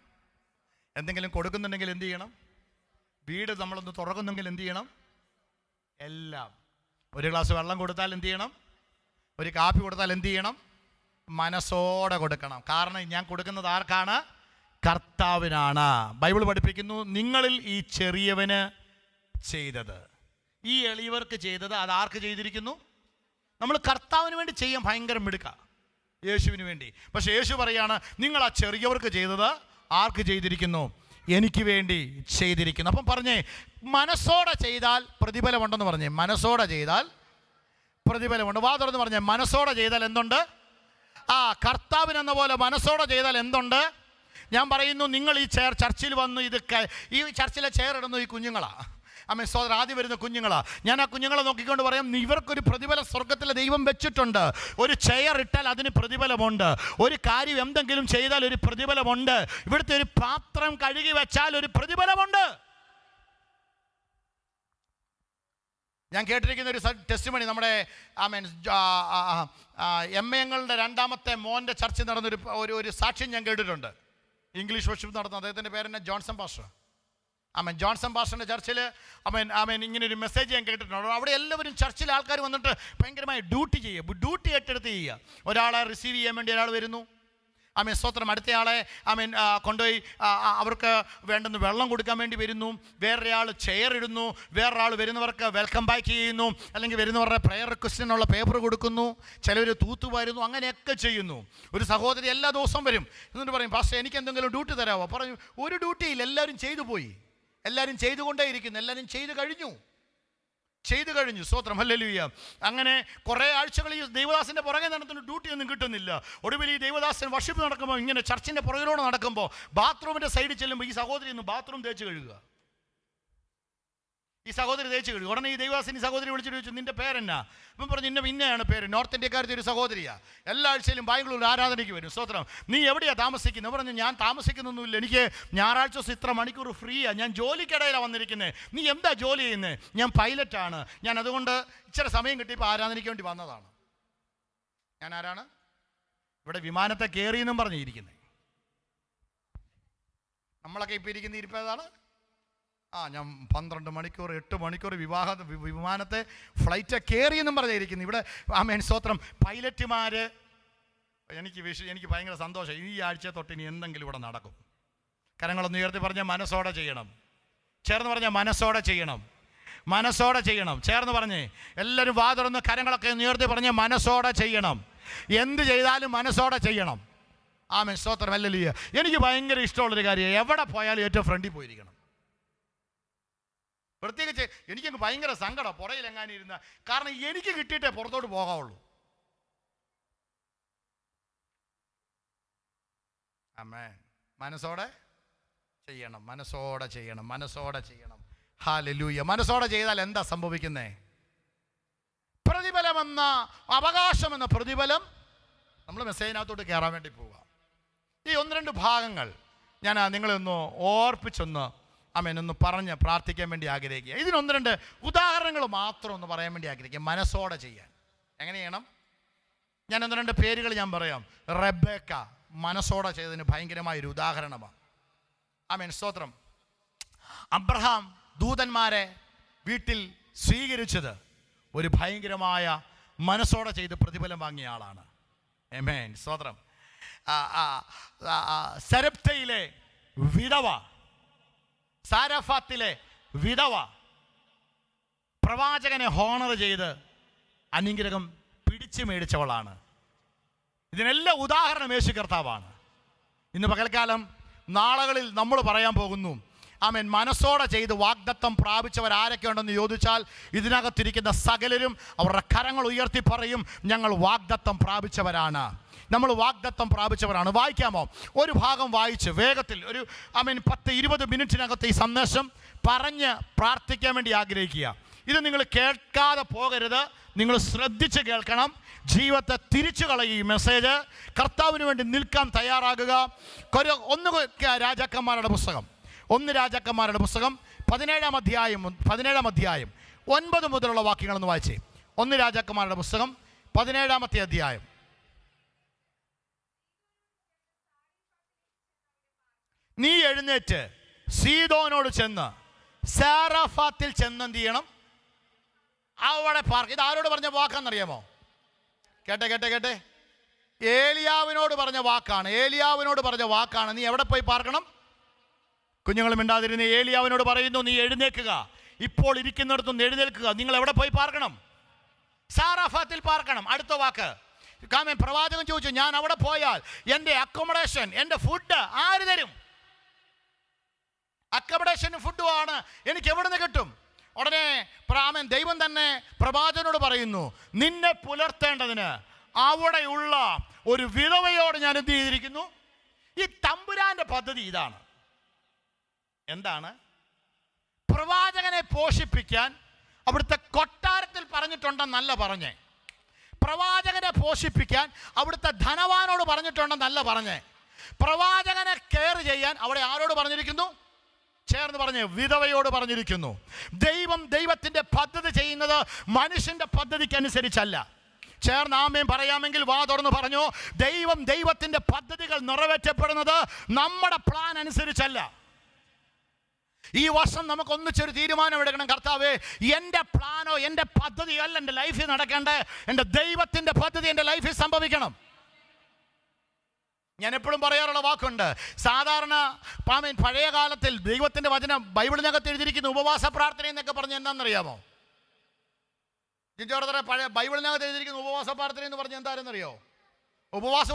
എന്തെങ്കിലും കൊടുക്കുന്നുണ്ടെങ്കിൽ എന്ത് ചെയ്യണം? വീട് നമ്മളൊന്ന് തുറക്കുന്നെങ്കിൽ എന്ത് ചെയ്യണം? എല്ലാം. ഒരു ഗ്ലാസ് വെള്ളം കൊടുത്താൽ എന്ത് ചെയ്യണം? ഒരു കാപ്പി കൊടുത്താൽ എന്ത് ചെയ്യണം? മനസ്സോടെ കൊടുക്കണം. കാരണം ഞാൻ കൊടുക്കുന്നത് ആർക്കാണ്? കർത്താവിനാണ്. ബൈബിൾ പഠിപ്പിക്കുന്നു, നിങ്ങളിൽ ഈ ചെറിയവന് ചെയ്തത്, ഈ എളിയവർക്ക് ചെയ്തത് അത് ആർക്ക് ചെയ്തിരിക്കുന്നു? നമ്മൾ കർത്താവിന് വേണ്ടി ചെയ്യാൻ ഭയങ്കര മിടുക്ക, യേശുവിന് വേണ്ടി. പക്ഷെ യേശു പറയാണ്, നിങ്ങൾ ആ ചെറിയവർക്ക് ചെയ്തത് ആർക്ക് ചെയ്തിരിക്കുന്നു? എനിക്ക് വേണ്ടി ചെയ്തിരിക്കുന്നു. അപ്പം പറഞ്ഞേ, മനസ്സോടെ ചെയ്താൽ പ്രതിഫലമുണ്ടെന്ന് പറഞ്ഞേ. മനസ്സോടെ ചെയ്താൽ പ്രതിഫലമുണ്ട്. വാ തുറന്ന് പറഞ്ഞേ, മനസ്സോടെ ചെയ്താൽ എന്തുണ്ട്? കർത്താവിനെന്ന പോലെ മനസ്സോടെ ചെയ്താൽ എന്തുണ്ട്? ഞാൻ പറയുന്നു, നിങ്ങൾ ഈ ചർച്ചിൽ വന്നു, ഈ ചർച്ചിലെ ചെയർ ഇടുന്നു ഈ കുഞ്ഞുങ്ങളാ, സോദരൻ ആദ്യം വരുന്ന കുഞ്ഞുങ്ങളാ. ഞാൻ ആ കുഞ്ഞുങ്ങളെ നോക്കിക്കൊണ്ട് പറയാം, ഇവർക്കൊരു പ്രതിഫലം സ്വർഗത്തിലെ ദൈവം വെച്ചിട്ടുണ്ട്. ഒരു ചെയർ ഇട്ടാൽ അതിന് പ്രതിഫലമുണ്ട്. ഒരു കാര്യം എന്തെങ്കിലും ചെയ്താൽ ഒരു പ്രതിഫലമുണ്ട്. ഇവിടുത്തെ ഒരു പാത്രം കഴുകി വെച്ചാൽ ഒരു പ്രതിഫലമുണ്ട്. ഞാൻ കേട്ടിരിക്കുന്ന ഒരു ടെസ്റ്റിമണി, നമ്മുടെ എംഎങ്ങളുടെ രണ്ടാമത്തെ മോൻ്റെ ചർച്ചിൽ നടന്നൊരു ഒരു സാക്ഷ്യം ഞാൻ കേട്ടിട്ടുണ്ട്. ഇംഗ്ലീഷ് വർഷിപ്പ് നടത്തുന്ന അദ്ദേഹത്തിൻ്റെ പേരെന്നെ ജോൺസൺ പാസ്റ്റർ. ജോൺസൺ പാസ്റ്ററിൻ്റെ ചർച്ചിൽ ഇങ്ങനെ ഒരു മെസ്സേജ് ഞാൻ കേട്ടിട്ടുണ്ട്. അവിടെ എല്ലാവരും ചർച്ചിൽ ആൾക്കാർ വന്നിട്ട് ഭയങ്കരമായി ഡ്യൂട്ടി ഏറ്റെടുത്ത് ചെയ്യുക. ഒരാളെ റിസീവ് ചെയ്യാൻ വേണ്ടി ഒരാൾ വരുന്നു, സ്തോത്രം. അടുത്തയാളെ കൊണ്ടുപോയി അവർക്ക് വേണ്ടുന്ന വെള്ളം കൊടുക്കാൻ വേണ്ടി വരുന്നു. വേറൊരാൾ ചെയർ ഇടുന്നു. വേറൊരാൾ വരുന്നവർക്ക് വെൽക്കം ബാക്ക് ചെയ്യുന്നു, അല്ലെങ്കിൽ വരുന്നവരുടെ പ്രെയർ റിക്വസ്റ്റിനുള്ള പേപ്പർ കൊടുക്കുന്നു. ചിലവർ തൂത്തുവാരുന്നു, അങ്ങനെയൊക്കെ ചെയ്യുന്നു. ഒരു സഹോദരി എല്ലാ ദിവസവും വരും, എന്നിട്ട് പറയും, പാസ്റ്റർ എനിക്ക് എന്തെങ്കിലും ഡ്യൂട്ടി തരാമോ? പറഞ്ഞു, ഒരു ഡ്യൂട്ടിയിൽ എല്ലാവരും ചെയ്തു പോയി, എല്ലാവരും ചെയ്തുകൊണ്ടേയിരിക്കുന്നു, എല്ലാവരും ചെയ്തു കഴിഞ്ഞു. സ്തോത്രം, ഹല്ലേലൂയ. അങ്ങനെ കുറേ ആഴ്ചകൾ ഈ ദൈവദാസൻ്റെ പുറകെ നടത്തുന്ന ഡ്യൂട്ടിയൊന്നും കിട്ടുന്നില്ല. ഒടുവിൽ ഈ ദൈവദാസൻ വർഷിപ്പ് നടക്കുമ്പോൾ, ഇങ്ങനെ ചർച്ചിൻ്റെ പുറകിലൂടെ നടക്കുമ്പോൾ ബാത്റൂമിൻ്റെ സൈഡിൽ ചെല്ലുമ്പോൾ ഈ സഹോദരി ഒന്ന് ബാത്റൂം തേച്ച് കഴുകുക. ഈ സഹോദരി തേച്ച് കഴുകുക. ഉടനെ ഈ ദൈവദാസൻ ഈ സഹോദരി വിളിച്ചിട്ട് ചോദിച്ചു, നിൻ്റെ പേരെന്നാ? അപ്പം പറഞ്ഞു, ഇന്നയാണ് പേര്. നോർത്ത് ഇന്ത്യക്കാരത്തെ ഒരു സഹോദരിയാണ്. എല്ലാ ആഴ്ചയിലും ബാംഗ്ലൂരിൽ ആരാധനയ്ക്ക് വരും. സ്തോത്രം. നീ എവിടെയാണ് താമസിക്കുന്നത്? പറഞ്ഞു, ഞാൻ താമസിക്കുന്നൊന്നുമില്ല, എനിക്ക് ഞായറാഴ്ച ദിവസം ഇത്ര മണിക്കൂർ ഫ്രീയാണ്, ഞാൻ ജോലിക്കിടയിലാണ് വന്നിരിക്കുന്നത്. നീ എന്താ ജോലി ചെയ്യുന്നത്? ഞാൻ പൈലറ്റാണ്, ഞാൻ അതുകൊണ്ട് ഇച്ചിരി സമയം കിട്ടിയപ്പോൾ ആരാധനയ്ക്ക് വേണ്ടി വന്നതാണ്. ഞാൻ ആരാണ്? ഇവിടെ വിമാനത്തെ കയറിയെന്നും പറഞ്ഞിരിക്കുന്നത്. നമ്മളൊക്കെ ഇപ്പോൾ ഇരിക്കുന്ന ഇരിപ്പേതാണ്. ഞാൻ 12 മണിക്കൂർ 8 മണിക്കൂർ വിമാനത്തെ ഫ്ലൈറ്റ് കയറിയെന്നും പറഞ്ഞിരിക്കുന്നു. ഇവിടെ സ്തോത്രം, പൈലറ്റുമാർ. എനിക്ക് ഭയങ്കര സന്തോഷം. ഈ ആഴ്ച തൊട്ട് ഇനി എന്തെങ്കിലും ഇവിടെ നടക്കും. കരങ്ങളൊന്ന് ഉയർത്തി പറഞ്ഞാൽ മനസ്സോടെ ചെയ്യണം. ചേർന്ന് പറഞ്ഞാൽ മനസ്സോടെ ചെയ്യണം. ചേർന്ന് പറഞ്ഞേ, എല്ലാവരും വാ തുറന്ന് കരങ്ങളൊക്കെ ഉയർത്തി പറഞ്ഞാൽ മനസ്സോടെ ചെയ്യണം. എന്ത് ചെയ്താലും മനസ്സോടെ ചെയ്യണം. സ്തോത്രം, ഹല്ലേലൂയ. എനിക്ക് ഭയങ്കര ഇഷ്ടമുള്ളൊരു കാര്യം, എവിടെ പോയാലും ഏറ്റവും ഫ്രണ്ടിൽ പോയിരിക്കണം. പ്രത്യേകിച്ച് എനിക്കങ്ങ് ഭയങ്കര സങ്കടം പുറയിലെങ്ങാനും ഇരുന്ന, കാരണം എനിക്ക് കിട്ടിയിട്ടേ പുറത്തോട്ട് പോകാവുള്ളൂ. മനസ്സോടെ ചെയ്യണം. ഹല്ലേലൂയ. മനസ്സോടെ ചെയ്താൽ എന്താ സംഭവിക്കുന്നേ? പ്രതിഫലമെന്ന അവകാശമെന്ന പ്രതിഫലം. നമ്മൾ മെസ്സേജിനകത്തോട്ട് കയറാൻ വേണ്ടി പോവുക. ഈ 1-2 ഭാഗങ്ങൾ ഞാൻ നിങ്ങളെ ഒന്ന് ഓർപ്പിച്ചൊന്ന് ഒന്ന് പറഞ്ഞ് പ്രാർത്ഥിക്കാൻ വേണ്ടി ആഗ്രഹിക്കുക. ഇതിന് 1-2 ഉദാഹരണങ്ങൾ മാത്രം ഒന്ന് പറയാൻ വേണ്ടി ആഗ്രഹിക്കുക. മനസ്സോടെ ചെയ്യാൻ എങ്ങനെ ചെയ്യണം? ഞാൻ 1-2 പേരുകൾ ഞാൻ പറയാം. റെബേക്ക മനസ്സോടെ ചെയ്തതിന് ഭയങ്കരമായൊരു ഉദാഹരണമാണ്. സ്തോത്രം. അബ്രഹാം ദൂതന്മാരെ വീട്ടിൽ സ്വീകരിച്ചത് ഒരു ഭയങ്കരമായ മനസ്സോടെ ചെയ്ത് പ്രതിഫലം വാങ്ങിയ ആളാണ്. സ്തോത്രം. സരപ്തയിലെ വിധവ, സാരഫാത്തിലെ വിധവ പ്രവാചകനെ ഹോണർ ചെയ്ത് അനുഗ്രഹം പിടിച്ചു മേടിച്ചവളാണ്. ഇതിനെല്ലാം ഉദാഹരണം യേശു കർത്താവാണ്. ഇന്ന് പകൽക്കാലം നാളുകളിൽ നമ്മൾ പറയാൻ പോകുന്നു. മനസ്സോടെ ചെയ്ത് വാഗ്ദത്തം പ്രാപിച്ചവർ ആരൊക്കെ ഉണ്ടെന്ന് ചോദിച്ചാൽ ഇതിനകത്തിരിക്കുന്ന സകലരും അവരുടെ കരങ്ങൾ ഉയർത്തി പറയും, ഞങ്ങൾ വാഗ്ദത്തം പ്രാപിച്ചവരാണ്. വായിക്കാമോ? ഒരു ഭാഗം വായിച്ച് വേഗത്തിൽ ഒരു 10-20 മിനിറ്റിനകത്ത് ഈ സന്ദേശം പറഞ്ഞ് പ്രാർത്ഥിക്കാൻ വേണ്ടി ആഗ്രഹിക്കുക. ഇത് നിങ്ങൾ കേൾക്കാതെ പോകരുത്, നിങ്ങൾ ശ്രദ്ധിച്ച് കേൾക്കണം. ജീവിതത്തെ തിരിച്ചു കളയും ഈ മെസ്സേജ്. കർത്താവിന് വേണ്ടി നിൽക്കാൻ തയ്യാറാകുക. 1 രാജാക്കന്മാരുടെ പുസ്തകം 17-ാം അധ്യായം 9 മുതലുള്ള വാക്യങ്ങളൊന്ന് വായിച്ചേ. 1 രാജാക്കന്മാരുടെ പുസ്തകം 17-ാമത്തെ അധ്യായം. നീ എഴുന്നേറ്റ് സീദോനോട് ചെന്ന് സാരഫാത്തിൽ ചെന്ന് എന്ത് ചെയ്യണം? അവിടെ പാർക്ക്. ഇത് ആരോട് പറഞ്ഞ വാക്കാന്നറിയാമോ? കേട്ടെ. ഏലിയാവിനോട് പറഞ്ഞ വാക്കാണ്. നീ എവിടെ പോയി പാർക്കണം? കുഞ്ഞുങ്ങൾ മിണ്ടാതിരുന്ന് ഏലിയാവിനോട് പറയുന്നു, നീ എഴുന്നേൽക്കുക, ഇപ്പോൾ ഇരിക്കുന്നിടത്തുനിന്ന് എഴുന്നേൽക്കുക. നിങ്ങൾ എവിടെ പോയി പാർക്കണം? സാറാഫാത്തിൽ പാർക്കണം. അടുത്ത വാക്ക് പ്രവാചകൻ ചോദിച്ചു, ഞാൻ അവിടെ പോയാൽ എൻ്റെ അക്കോമഡേഷൻ, എൻ്റെ ഫുഡ് ആര് തരും? അക്കോമഡേഷനും ഫുഡുമാണ് എനിക്ക് എവിടെ നിന്ന് കിട്ടും? ഉടനെ ദൈവം തന്നെ പ്രവാചകനോട് പറയുന്നു, നിന്നെ പുലർത്തേണ്ടതിന് അവിടെയുള്ള ഒരു വിധവയോട് ഞാൻ എന്ത് ചെയ്തിരിക്കുന്നു? ഈ തമ്പുരാന്റെ പദ്ധതി ഇതാണ്. എന്താണ്? പ്രവാചകനെ പോഷിപ്പിക്കാൻ അവിടുത്തെ കൊട്ടാരത്തിൽ പറഞ്ഞിട്ടുണ്ടെന്നല്ല പറഞ്ഞേ. പ്രവാചകനെ പോഷിപ്പിക്കാൻ അവിടുത്തെ ധനവാനോട് പറഞ്ഞിട്ടുണ്ടെന്നല്ല പറഞ്ഞേ. പ്രവാചകനെ കെയർ ചെയ്യാൻ അവിടെ ആരോട് പറഞ്ഞിരിക്കുന്നു? ചേർന്ന് പറഞ്ഞ് വിധവയോട് പറഞ്ഞിരിക്കുന്നു. ദൈവത്തിൻ്റെ പദ്ധതി ചെയ്യുന്നത് മനുഷ്യൻ്റെ പദ്ധതിക്കനുസരിച്ചല്ല. ചേർന്ന് ആമേൻ പറയാമെങ്കിൽ വാ തുറന്ന് പറഞ്ഞു. ദൈവത്തിൻ്റെ പദ്ധതികൾ നിറവേറ്റപ്പെടുന്നത് നമ്മുടെ പ്ലാൻ അനുസരിച്ചല്ല. ഈ വർഷം നമുക്ക് ഒന്നിച്ചൊരു തീരുമാനം എടുക്കണം. കർത്താവേ, എൻ്റെ പ്ലാനോ എൻ്റെ പദ്ധതിയോ അല്ല എൻ്റെ ലൈഫിൽ നടക്കേണ്ടത്, എൻ്റെ ദൈവത്തിൻ്റെ പദ്ധതി എൻ്റെ ലൈഫിൽ സംഭവിക്കണം. ഞാൻ എപ്പോഴും പറയാറുള്ള വാക്കുണ്ട്. സാധാരണ പഴയ കാലത്തിൽ ദൈവത്തിൻ്റെ വചനം ബൈബിളിനകത്ത് എഴുതിയിരിക്കുന്ന ഉപവാസ പ്രാർത്ഥന എന്നൊക്കെ പറഞ്ഞ് എന്താണെന്നറിയാമോ? പഴയ ബൈബിളിനകത്ത് എഴുതിയിരിക്കുന്ന ഉപവാസ പ്രാർത്ഥന എന്ന് പറഞ്ഞ് എന്താണെന്നറിയോ? ഉപവാസം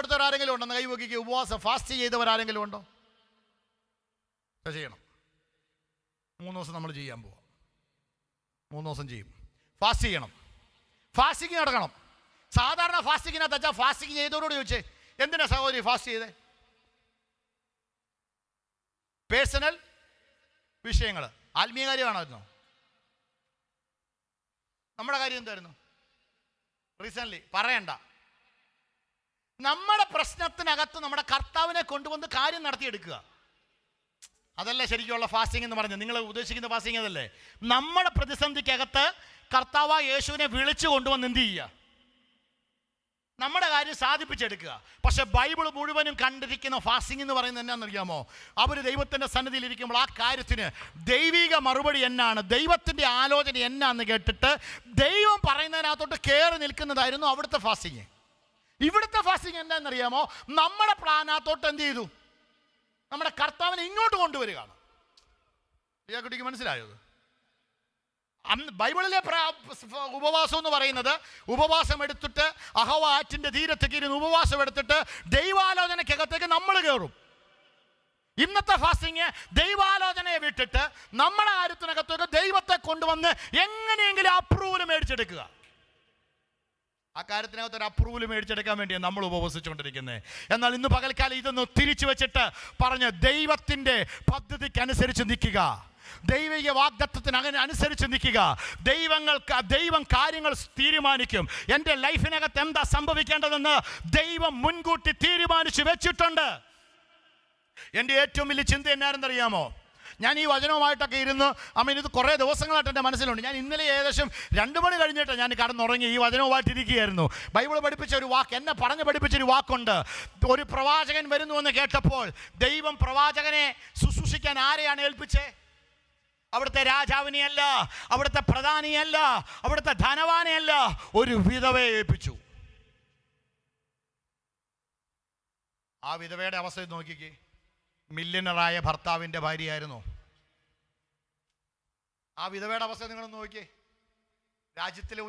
എടുത്തവരാരെങ്കിലും ഉണ്ടോ? കൈ വയ്ക്കുക. ഫാസ്റ്റ് ചെയ്തവരാരെങ്കിലും ഉണ്ടോ? ചെയ്യണം. 3 ദിവസം നമ്മൾ ചെയ്യാൻ പോവാം. 3 ദിവസം ചെയ്യും. ഫാസ്റ്റ് ചെയ്യണം. ഫാസ്റ്റിങ് നടക്കണം. സാധാരണ ഫാസ്റ്റിങ്ങിനകത്ത് വെച്ചാൽ ഫാസ്റ്റിങ് ചെയ്തവരോട് ചോദിച്ചേ, എന്തിനാ സഹോദരി ഫാസ്റ്റ് ചെയ്തേ? പേഴ്സണൽ വിഷയങ്ങൾ, ആത്മീയ കാര്യമാണോ? നമ്മുടെ കാര്യം എന്തായിരുന്നു? റീസെൻ്റ്ലി പറയണ്ട. നമ്മുടെ പ്രശ്നത്തിനകത്ത് നമ്മുടെ കർത്താവിനെ കൊണ്ടുവന്ന് കാര്യം നടത്തിയെടുക്കുക. അതല്ല ശരിക്കുള്ള ഫാസ്റ്റിംഗ് എന്ന് പറഞ്ഞത്. നിങ്ങൾ ഉദ്ദേശിക്കുന്ന ഫാസ്റ്റിംഗ് അതല്ലേ? നമ്മുടെ പ്രതിസന്ധിക്കകത്ത് കർത്താവായ യേശുവിനെ വിളിച്ചു കൊണ്ടുവന്ന് എന്ത് ചെയ്യുക? നമ്മുടെ കാര്യം സാധിപ്പിച്ചെടുക്കുക. പക്ഷെ ബൈബിൾ മുഴുവനും കണ്ടിരിക്കുന്ന ഫാസ്റ്റിംഗ് എന്ന് പറയുന്നത് എന്നാണെന്നറിയാമോ? അവർ ദൈവത്തിൻ്റെ സന്നിധിയിൽ ഇരിക്കുമ്പോൾ ആ കാര്യത്തിന് ദൈവിക മറുപടി എന്നാണ്, ദൈവത്തിൻ്റെ ആലോചന എന്നാന്ന് കേട്ടിട്ട് ദൈവം പറയുന്നതിനകത്തോട്ട് കയറി നിൽക്കുന്നതായിരുന്നു അവിടുത്തെ ഫാസ്റ്റിങ്. ഇവിടുത്തെ ഫാസ്റ്റിംഗ് എന്താണെന്നറിയാമോ? നമ്മുടെ പ്ലാനകത്തോട്ട് എന്ത് ചെയ്തു? നമ്മുടെ കർത്താവിനെ ഇങ്ങോട്ട് കൊണ്ടുവരികയാണ്. ഈ കുട്ടിക്ക് മനസ്സിലായോ? ബൈബിളിലെ ഉപവാസം എന്ന് പറയുന്നത്, ഉപവാസം എടുത്തിട്ട് അഹവ ആറ്റിൻ്റെ തീരത്തേക്ക് ഇരുന്ന് ഉപവാസം എടുത്തിട്ട് ദൈവാലോചനയ്ക്കകത്തേക്ക് നമ്മൾ കയറും. ഇന്നത്തെ ഫാസ്റ്റിങ് ദൈവാലോചനയെ വിട്ടിട്ട് നമ്മുടെ കാര്യത്തിനകത്തേക്ക് ദൈവത്തെ കൊണ്ടുവന്ന് എങ്ങനെയെങ്കിലും അപ്രൂവൽ മേടിച്ചെടുക്കുക. ആ കാര്യത്തിനകത്ത് ഒരു അപ്രൂവൽ മേടിച്ചെടുക്കാൻ വേണ്ടിയാണ് നമ്മൾ ഉപവസിച്ചുകൊണ്ടിരിക്കുന്നത്. എന്നാൽ ഇന്ന് പകൽക്കാലം ഇതൊന്ന് തിരിച്ചു വെച്ചിട്ട് പറഞ്ഞ് ദൈവത്തിൻ്റെ പദ്ധതിക്കനുസരിച്ച് നിൽക്കുക, ദൈവിക വാഗ്ദത്തത്തിന് അങ്ങനെ അനുസരിച്ച് നിൽക്കുക. ദൈവം കാര്യങ്ങൾ തീരുമാനിക്കും. എൻ്റെ ലൈഫിനകത്ത് എന്താ സംഭവിക്കേണ്ടതെന്ന് ദൈവം മുൻകൂട്ടി തീരുമാനിച്ച് വെച്ചിട്ടുണ്ട്. എൻ്റെ ഏറ്റവും വലിയ ചിന്ത എന്നാരെന്നറിയാമോ? ഞാൻ ഈ വചനവുമായിട്ടൊക്കെ ഇരുന്ന് ഇത് കുറേ ദിവസങ്ങളായിട്ട് എൻ്റെ മനസ്സിലുണ്ട്. ഞാൻ ഇന്നലെ ഏകദേശം 2 മണി കഴിഞ്ഞിട്ട് ഞാൻ കടന്നുറങ്ങി ഈ വചനവുമായിട്ടിരിക്കുകയായിരുന്നു. ബൈബിൾ പഠിപ്പിച്ച ഒരു വാക്ക്, എന്നെ പറഞ്ഞ് പഠിപ്പിച്ചൊരു വാക്കുണ്ട്. ഒരു പ്രവാചകൻ വരുന്നുവെന്ന് കേട്ടപ്പോൾ ദൈവം പ്രവാചകനെ ശുശ്രൂഷിക്കാൻ ആരെയാണ് ഏൽപ്പിച്ചേ? അവിടുത്തെ രാജാവിനെയല്ല, അവിടുത്തെ പ്രധാനിയല്ല, അവിടുത്തെ ധനവാനെയല്ല, ഒരു വിധവയെ ഏൽപ്പിച്ചു. ആ വിധവയുടെ അവസ്ഥ നോക്കിക്കേ. മില്യണറായ ഭർത്താവിൻ്റെ ഭാര്യയായിരുന്നു. ആ വിധവയുടെ അവസ്ഥ നിങ്ങളൊന്ന് നോക്കിയേ. രാജ്യത്തിലെ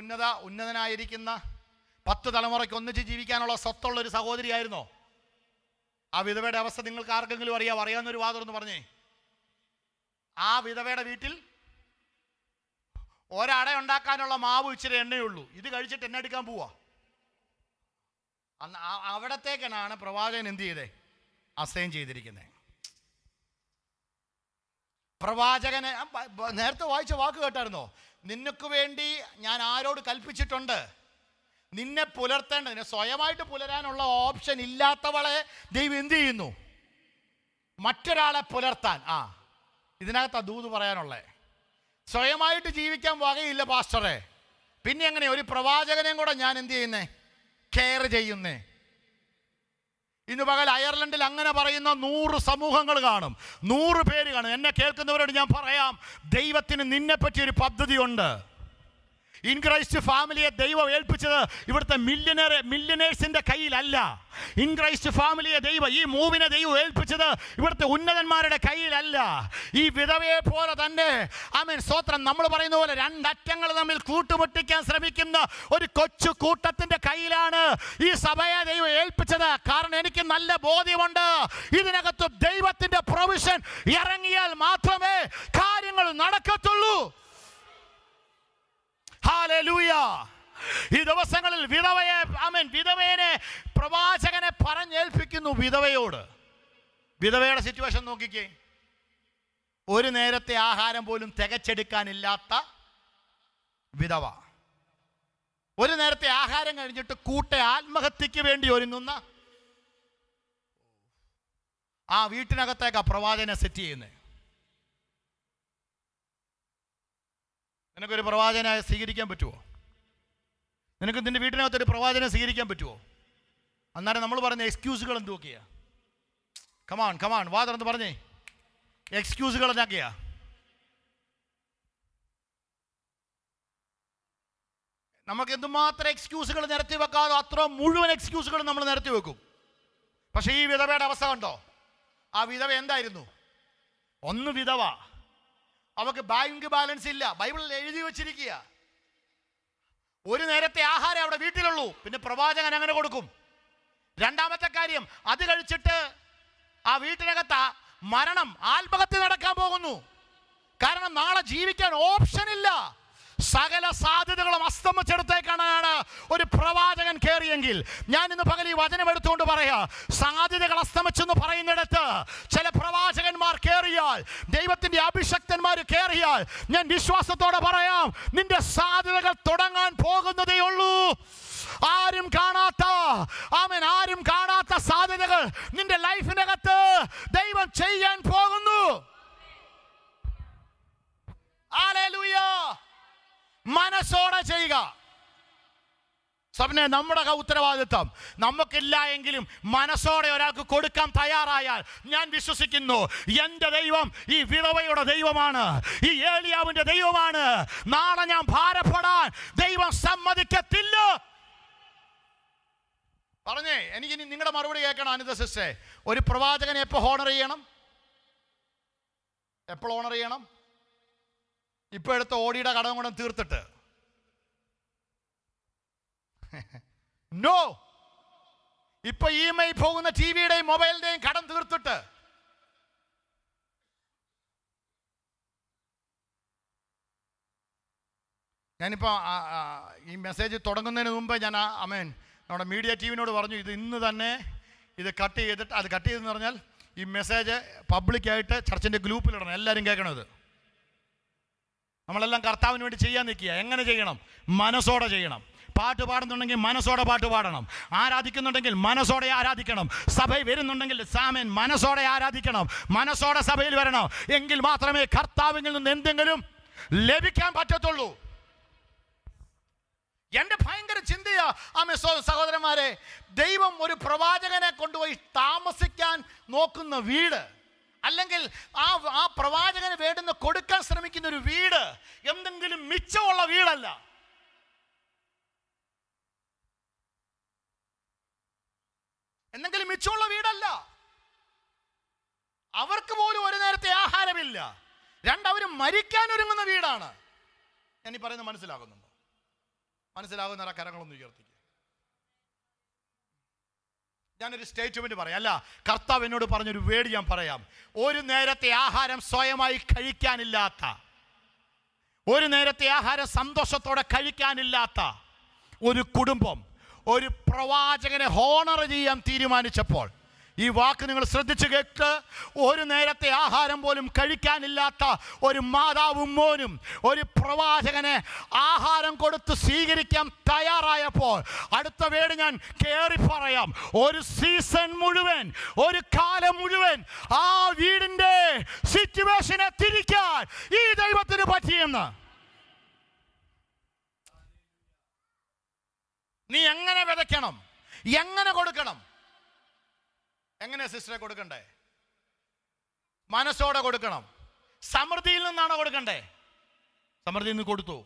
ഉന്നതനായിരിക്കുന്ന 10 തലമുറയ്ക്ക് ഒന്നിച്ച് ജീവിക്കാനുള്ള സ്വത്തുള്ളൊരു സഹോദരിയായിരുന്നോ? ആ വിധവയുടെ അവസ്ഥ നിങ്ങൾക്ക് ആർക്കെങ്കിലും അറിയാവുന്നൊരു വാദമെന്ന് പറഞ്ഞേ. ആ വിധവയുടെ വീട്ടിൽ ഒരട ഉണ്ടാക്കാനുള്ള മാവ് ഇച്ചിരി എണ്ണയുള്ളൂ. ഇത് കഴിച്ചിട്ട് എണ്ണ എടുക്കാൻ പോവാ. അവിടത്തേക്കാണ് പ്രവാചകൻ എന്ത് ചെയ്തേ? അസൈൻ ചെയ്തിരിക്കുന്നത്. പ്രവാചകനെ നേരത്തെ വായിച്ച വാക്ക് കേട്ടായിരുന്നോ? നിനക്ക് വേണ്ടി ഞാൻ ആരോട് കൽപ്പിച്ചിട്ടുണ്ട്, നിന്നെ പുലർത്തേണ്ടതിന്. സ്വയമായിട്ട് പുലരാനുള്ള ഓപ്ഷൻ ഇല്ലാത്തവളെ ദൈവം എന്ത് ചെയ്യുന്നു? മറ്റൊരാളെ പുലർത്താൻ. ഇതിനകത്ത് ദൂത് പറയാനുള്ളത്. സ്വയമായിട്ട് ജീവിക്കാൻ വകയില്ല പാസ്റ്ററെ, പിന്നെ എങ്ങനെ ഒരു പ്രവാചകനെയും കൂടെ ഞാൻ എന്ത് ചെയ്യുന്നേ? കെയർ ചെയ്യുന്നേ. ഇന്ന് പകൽ അയർലൻഡിൽ അങ്ങനെ പറയുന്ന 100 സമൂഹങ്ങൾ കാണും, 100 പേര് കാണും. എന്നെ കേൾക്കുന്നവരോട് ഞാൻ പറയാം, ദൈവത്തിന് നിന്നെപ്പറ്റി ഒരു പദ്ധതിയുണ്ട്. ഇൻ ക്രൈസ്റ്റ് ഫാമിലിയെ ദൈവം ഏൽപ്പിച്ചത് ഇവിടുത്തെ മില്യനേഴ്സിന്റെ കയ്യിലല്ല. ഇൻ ക്രൈസ്റ്റ് ഫാമിലിയെ ഈ മൂവിനെ ദൈവം ഏൽപ്പിച്ചത് ഇവിടുത്തെ ഉന്നതന്മാരുടെ കയ്യിലല്ല. ഈ വിധവയെ പോലെ തന്നെ ആമേൻ സ്തോത്രം, നമ്മൾ പറയുന്ന പോലെ രണ്ടറ്റങ്ങൾ തമ്മിൽ കൂട്ടുമുട്ടിക്കാൻ ശ്രമിക്കുന്ന ഒരു കൊച്ചു കൂട്ടത്തിന്റെ കയ്യിലാണ് ഈ സഭയെ ദൈവം ഏൽപ്പിച്ചത്. കാരണം എനിക്ക് നല്ല ബോധ്യമുണ്ട്, ഇതിനകത്ത് ദൈവത്തിന്റെ പ്രൊവിഷൻ ഇറങ്ങിയാൽ മാത്രമേ കാര്യങ്ങൾ നടക്കത്തുള്ളൂ. ഹല്ലേലൂയ. ഈ ദിവസങ്ങളിൽ വിധവയെ പ്രവാചകനെ പറഞ്ഞേൽപ്പിക്കുന്നു. വിധവയുടെ സിറ്റുവേഷൻ നോക്കിക്കേ. ഒരു നേരത്തെ ആഹാരം പോലും തികച്ചെടുക്കാനില്ലാത്ത വിധവ, ഒരു നേരത്തെ ആഹാരം കഴിഞ്ഞിട്ട് ആത്മഹത്യക്ക് വേണ്ടി ഒരുങ്ങുന്ന ആ വീട്ടിനകത്തേക്കാ പ്രവാചകനെ സെറ്റ് ചെയ്യുന്നത്. നിനക്കൊരു പ്രവാചകനെ സ്വീകരിക്കാൻ പറ്റുമോ? നിനക്ക് നിന്റെ വീട്ടിനകത്തൊരു പ്രവാചകനെ സ്വീകരിക്കാൻ പറ്റുമോ? അന്നേരം നമ്മൾ പറയുന്ന എക്സ്ക്യൂസുകൾ എന്തൊക്കെയാ? കമാൺ വാ തുറന്ന് പറഞ്ഞേ. എക്സ്ക്യൂസുകൾ എന്തൊക്കെയാ? നമുക്ക് എന്തുമാത്രം എക്സ്ക്യൂസുകൾ നിരത്തി വെക്കാതോ അത്ര മുഴുവൻ എക്സ്ക്യൂസുകൾ നമ്മൾ നിരത്തി വെക്കും. പക്ഷേ ഈ വിധവയുടെ അവസ്ഥ കണ്ടോ? ആ വിധവ എന്തായിരുന്നു? ഒന്ന് വിധവ, അവക്ക് ബാങ്ക് ബാലൻസ് ഇല്ല. ബൈബിളിൽ എഴുതി വെച്ചിരിക്കുക, ഒരു നേരത്തെ ആഹാരം അവിടെ വീട്ടിലുള്ളൂ, പിന്നെ പ്രവാചകൻ അങ്ങനെ കൊടുക്കും. രണ്ടാമത്തെ കാര്യം, അത് കഴിച്ചിട്ട് ആ വീട്ടിനകത്ത് മരണം, ആത്മഹത്യ നടക്കാൻ പോകുന്നു. കാരണം നാളെ ജീവിക്കാൻ ഓപ്ഷൻ ഇല്ല. സകല സാധ്യതകളും അസ്തമിച്ചെടുത്തേക്കാണ് ഒരു പ്രവാചകൻ കയറിയെങ്കിൽ. ഞാൻ ഇന്ന് പകൽ ഈ വചനം എടുത്തുകൊണ്ട് പറയാ, സാധ്യതകൾ അസ്തമിച്ചെന്ന് പറയുന്നിടത്ത് ചില പ്രവാചകന്മാർ കയറിയാൽ, ദൈവത്തിന്റെ അഭിഷക്തന്മാർ കയറിയാൽ, ഞാൻ വിശ്വാസത്തോടെ പറയാം, നിന്റെ സാധ്യതകൾ തുടങ്ങാൻ പോകുന്നതേ ഉള്ളൂ. ആരും കാണാത്ത സാധ്യതകൾ നിന്റെ ലൈഫിനകത്ത് ദൈവം ചെയ്യാൻ പോകുന്നു. ഹല്ലേലൂയ. മനസ്സോടെ ചെയ്യുക. സബ്നെ, നമ്മുടെ ഉത്തരവാദിത്വം. നമുക്കില്ല എങ്കിലും മനസ്സോടെ ഒരാൾക്ക് കൊടുക്കാൻ തയ്യാറായാൽ, ഞാൻ വിശ്വസിക്കുന്നു എൻ്റെ ദൈവം ഈ വിധവയുടെ ദൈവമാണ്, ഈ ഏലിയാവിൻ്റെ ദൈവമാണ്. നാളെ ഞാൻ ഭാരപ്പെടാൻ ദൈവം സമ്മതിക്കത്തില്ല. പറഞ്ഞേ, എനിക്കിനി നിങ്ങളുടെ മറുപടി കേൾക്കണം. അനിത സിസ്റ്ററെ, ഒരു പ്രവാചകനെ എപ്പോൾ ഓണർ ചെയ്യണം? എപ്പോൾ ഓണർ ചെയ്യണം? ഇപ്പൊ എടുത്ത ഓടിയുടെ കടം കൊണ്ടും തീർത്തിട്ട്? നോ. ഇപ്പൊ EMI പോകുന്ന ടിവിയുടെയും മൊബൈലിന്റെയും കടം തീർത്തിട്ട്. ഞാനിപ്പോ ഈ മെസ്സേജ് തുടങ്ങുന്നതിന് മുമ്പ് ഞാൻ നമ്മുടെ മീഡിയ ടീമിനോട് പറഞ്ഞു, ഇത് ഇന്ന് തന്നെ ഇത് കട്ട് ചെയ്തിട്ട്, അത് കട്ട് ചെയ്തെന്ന് പറഞ്ഞാൽ ഈ മെസ്സേജ് പബ്ലിക്കായിട്ട് ചർച്ചിൻ്റെ ഗ്രൂപ്പിലിടണം, എല്ലാവരും കേൾക്കണത്. നമ്മളെല്ലാം കർത്താവിന് വേണ്ടി ചെയ്യാൻ നിൽക്കുക. എങ്ങനെ ചെയ്യണം? മനസ്സോടെ ചെയ്യണം. പാട്ട് പാടുന്നുണ്ടെങ്കിൽ മനസ്സോടെ പാട്ട് പാടണം. ആരാധിക്കുന്നുണ്ടെങ്കിൽ മനസ്സോടെ ആരാധിക്കണം. സഭയിൽ വരുന്നുണ്ടെങ്കിൽ മനസ്സോടെ ആരാധിക്കണം. മനസ്സോടെ സഭയിൽ വരണം. എങ്കിൽ മാത്രമേ കർത്താവിൽ നിന്ന് എന്തെങ്കിലും ലഭിക്കാൻ പറ്റത്തുള്ളൂ. എൻ്റെ ഭയങ്കര ചിന്തയാ സഹോദരന്മാരെ, ദൈവം ഒരു പ്രവാചകനെ കൊണ്ടുപോയി താമസിക്കാൻ നോക്കുന്ന വീട്, അല്ലെങ്കിൽ ആ പ്രവാചകന് വേണ്ടുന്ന കൊടുക്കാൻ ശ്രമിക്കുന്ന ഒരു വീട് എന്തെങ്കിലും മിച്ചമുള്ള വീടല്ല. എന്തെങ്കിലും മിച്ചമുള്ള വീടല്ല. അവർക്ക് പോലും ഒരു നേരത്തെ ആഹാരമില്ല. രണ്ടവരും മരിക്കാൻ ഒരുങ്ങുന്ന വീടാണ്. ഞാൻ ഈ പറയുന്നത് മനസ്സിലാകുന്നുണ്ടോ? മനസ്സിലാകുന്ന കരങ്ങളൊന്നും ഉയർത്തിക്കുക. ഞാനൊരു സ്റ്റേറ്റ്മെന്റ് പറയാം. അല്ല, കർത്താവ് എന്നോട് പറഞ്ഞൊരു വേർഡ് ഞാൻ പറയാം. ഒരു നേരത്തെ ആഹാരം സ്വയമായി കഴിക്കാനില്ലാത്ത, ഒരു നേരത്തെ ആഹാരം സന്തോഷത്തോടെ കഴിക്കാനില്ലാത്ത ഒരു കുടുംബം ഒരു പ്രവാചകനെ ഹോണർ ചെയ്യാൻ തീരുമാനിച്ചപ്പോൾ, ഈ വാക്ക് നിങ്ങൾ ശ്രദ്ധിച്ചു കേട്ട്, ഒരു നേരത്തെ ആഹാരം പോലും കഴിക്കാനില്ലാത്ത ഒരു മാതാവും മോനും ഒരു പ്രവാചകനെ ആഹാരം കൊടുത്ത് സ്വീകരിക്കാൻ തയ്യാറായപ്പോൾ, അടുത്ത വേട് ഞാൻ കേറി പറയാം, ഒരു സീസൺ മുഴുവൻ, ഒരു കാലം മുഴുവൻ ആ വീടിന്റെ സിറ്റുവേഷനെ തിരിക്കാൻ ഈ ദൈവത്തിന് പറ്റിയെന്ന്. നീ എങ്ങനെ വിതയ്ക്കണം? എങ്ങനെ കൊടുക്കണം? എങ്ങനെ സിസ്റ്ററെ കൊടുക്കണ്ടേ? മനസ്സോടെ കൊടുക്കണം. സമൃദ്ധിയിൽ നിന്നാണോ കൊടുക്കണ്ടേ? സമൃദ്ധിയിൽ നിന്ന് കൊടുത്തു.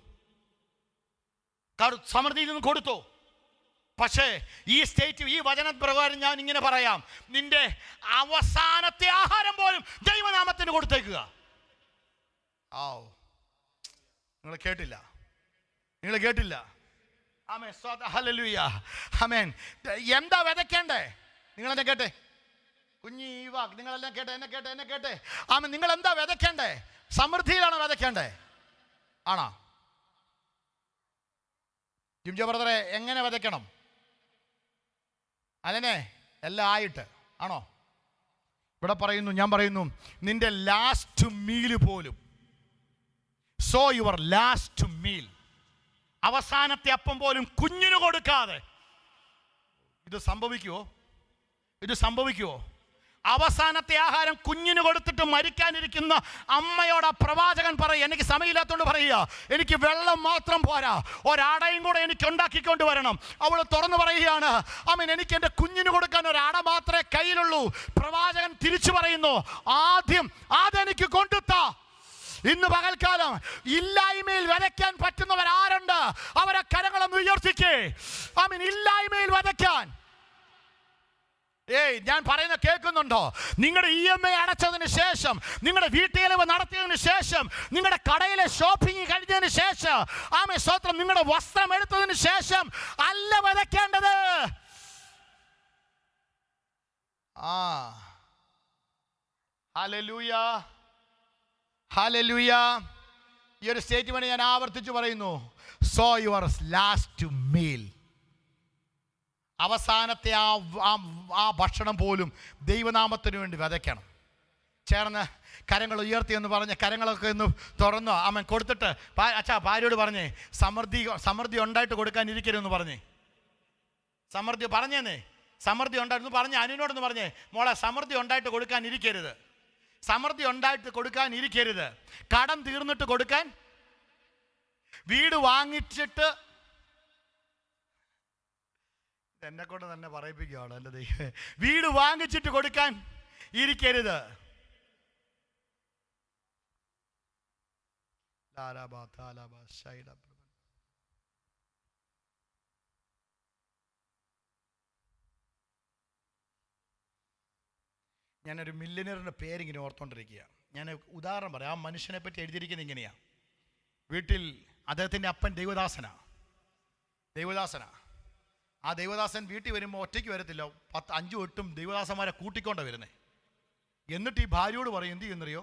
സമൃദ്ധിയിൽ നിന്ന് കൊടുത്തു. പക്ഷേ ഈ സ്റ്റേറ്റ്, ഈ വചനപ്രകാരം ഞാൻ ഇങ്ങനെ പറയാം, നിന്റെ അവസാനത്തെ ആഹാരം പോലും ദൈവനാമത്തിന് കൊടുത്തേക്കുക. നിങ്ങൾ കേട്ടില്ല. ആമേൻ, ഹല്ലേലൂയ, ആമേൻ. എന്താ വിതയ്ക്കേണ്ടേ? നിങ്ങളെന്നെ കേട്ടെ, കുഞ്ഞീവാ, നിങ്ങളെല്ലാം എന്നെ കേട്ടെ. ആമേൻ, നിങ്ങൾ എന്താ വിതയ്ക്കേണ്ടേ? സമൃദ്ധിയിലാണോ വിതയ്ക്കേണ്ടേ? ആണോ? ജിംജോ ബ്രദറെ, എങ്ങനെ വിതയ്ക്കണം? അല്ലേ, എല്ലാം ആയിട്ട് ആണോ? ഇവിടെ പറയുന്നു, ഞാൻ പറയുന്നു, നിന്റെ ലാസ്റ്റ് മീല് പോലും, സോ യുവർ ലാസ്റ്റ് മീൽ, അവസാനത്തെ അപ്പം പോലും കുഞ്ഞിന് കൊടുക്കാതെ ഇത് സംഭവിക്കുമോ? അവസാനത്തെ ആഹാരം കുഞ്ഞിന് കൊടുത്തിട്ട് മരിക്കാനിരിക്കുന്ന അമ്മയോട് ആ പ്രവാചകൻ പറയും, എനിക്ക് സമയമില്ലാത്തതുകൊണ്ട് പറയുക, എനിക്ക് വെള്ളം മാത്രം പോരാ, ഒരാടയും കൂടെ എനിക്ക് ഉണ്ടാക്കിക്കൊണ്ട് വരണം. അവൾ തുറന്നു പറയുകയാണ്, ആമേൻ, എനിക്ക് എൻ്റെ കുഞ്ഞിന് കൊടുക്കാൻ ഒരാട മാത്രമേ കയ്യിലുള്ളൂ. പ്രവാചകൻ തിരിച്ചു പറയുന്നു, ആദ്യം അതെനിക്ക് കൊണ്ടുത്താ. ഇന്ന് പകൽക്കാലം ഇല്ലായ്മയിൽ വിതയ്ക്കാൻ പറ്റുന്നവരാരുണ്ട്? അവരെ കരങ്ങളൊന്ന് ഉയർത്തിക്കേ. ആമേൻ, ഇല്ലായ്മയിൽ വിതയ്ക്കാൻ. ഞാൻ പറയുന്ന കേൾക്കുന്നുണ്ടോ? നിങ്ങളുടെ EMI അടച്ചതിന് ശേഷം, നിങ്ങളുടെ വീട്ടുചെലവ് നടത്തിയതിന് ശേഷം, നിങ്ങളുടെ കടയിലെ ഷോപ്പിംഗ് കഴിഞ്ഞതിന് ശേഷം, ആമേൻ സ്തോത്രം, നിങ്ങളുടെ വസ്ത്രം എടുത്തതിന് ശേഷം അല്ല വിതയ്ക്കേണ്ടത്. ഹല്ലേലൂയ. ഈ ഒരു സ്റ്റേറ്റ്മെന്റ് ഞാൻ ആവർത്തിച്ചു പറയുന്നു, സോ യുവർ ലാസ്റ്റ് മീൽ, അവസാനത്തെ ആ ഭക്ഷണം പോലും ദൈവനാമത്തിന് വേണ്ടി വിതയ്ക്കണം. ചേർന്ന് കരങ്ങൾ ഉയർത്തി എന്ന് പറഞ്ഞ് കരങ്ങളൊക്കെ ഒന്ന് തുറന്നു ആമൻ കൊടുത്തിട്ട്, ഭാര്യയോട് പറഞ്ഞേ, സമൃദ്ധി ഉണ്ടായിട്ട് കൊടുക്കാനിരിക്കരുതെന്ന് പറഞ്ഞേ. സമൃദ്ധി ഉണ്ടായിരുന്നു പറഞ്ഞ് അനുവിനോടൊന്ന് പറഞ്ഞേ, മോളെ, സമൃദ്ധി ഉണ്ടായിട്ട് കൊടുക്കാനിരിക്കരുത്. കടം തീർന്നിട്ട് കൊടുക്കാൻ, വീട് വാങ്ങിച്ചിട്ട്, എന്നെ കൊണ്ട് തന്നെ പറയിപ്പിക്കുകയാണ് എൻ്റെ ദൈവം, വീട് വാങ്ങിച്ചിട്ട് കൊടുക്കാൻ ഇരിക്കരുത്. ഞാനൊരു മില്യനറിൻ്റെ പേരിങ്ങനെ ഓർത്തുകൊണ്ടിരിക്കുക. ഞാൻ ഉദാഹരണം പറയാം. ആ മനുഷ്യനെ പറ്റി എഴുതിയിരിക്കുന്നത് ഇങ്ങനെയാണ്. വീട്ടിൽ അദ്ദേഹത്തിൻ്റെ അപ്പൻ ദൈവദാസനാ. ആ ദൈവദാസൻ വീട്ടിൽ വരുമ്പോൾ ഒറ്റയ്ക്ക് വരത്തില്ല, 5-8 ദൈവദാസന്മാരെ കൂട്ടിക്കൊണ്ടാണ് വരുന്നത്. എന്നിട്ട് ഈ ഭാര്യയോട് പറയും, എന്ത് ചെയ്യുന്നറിയോ,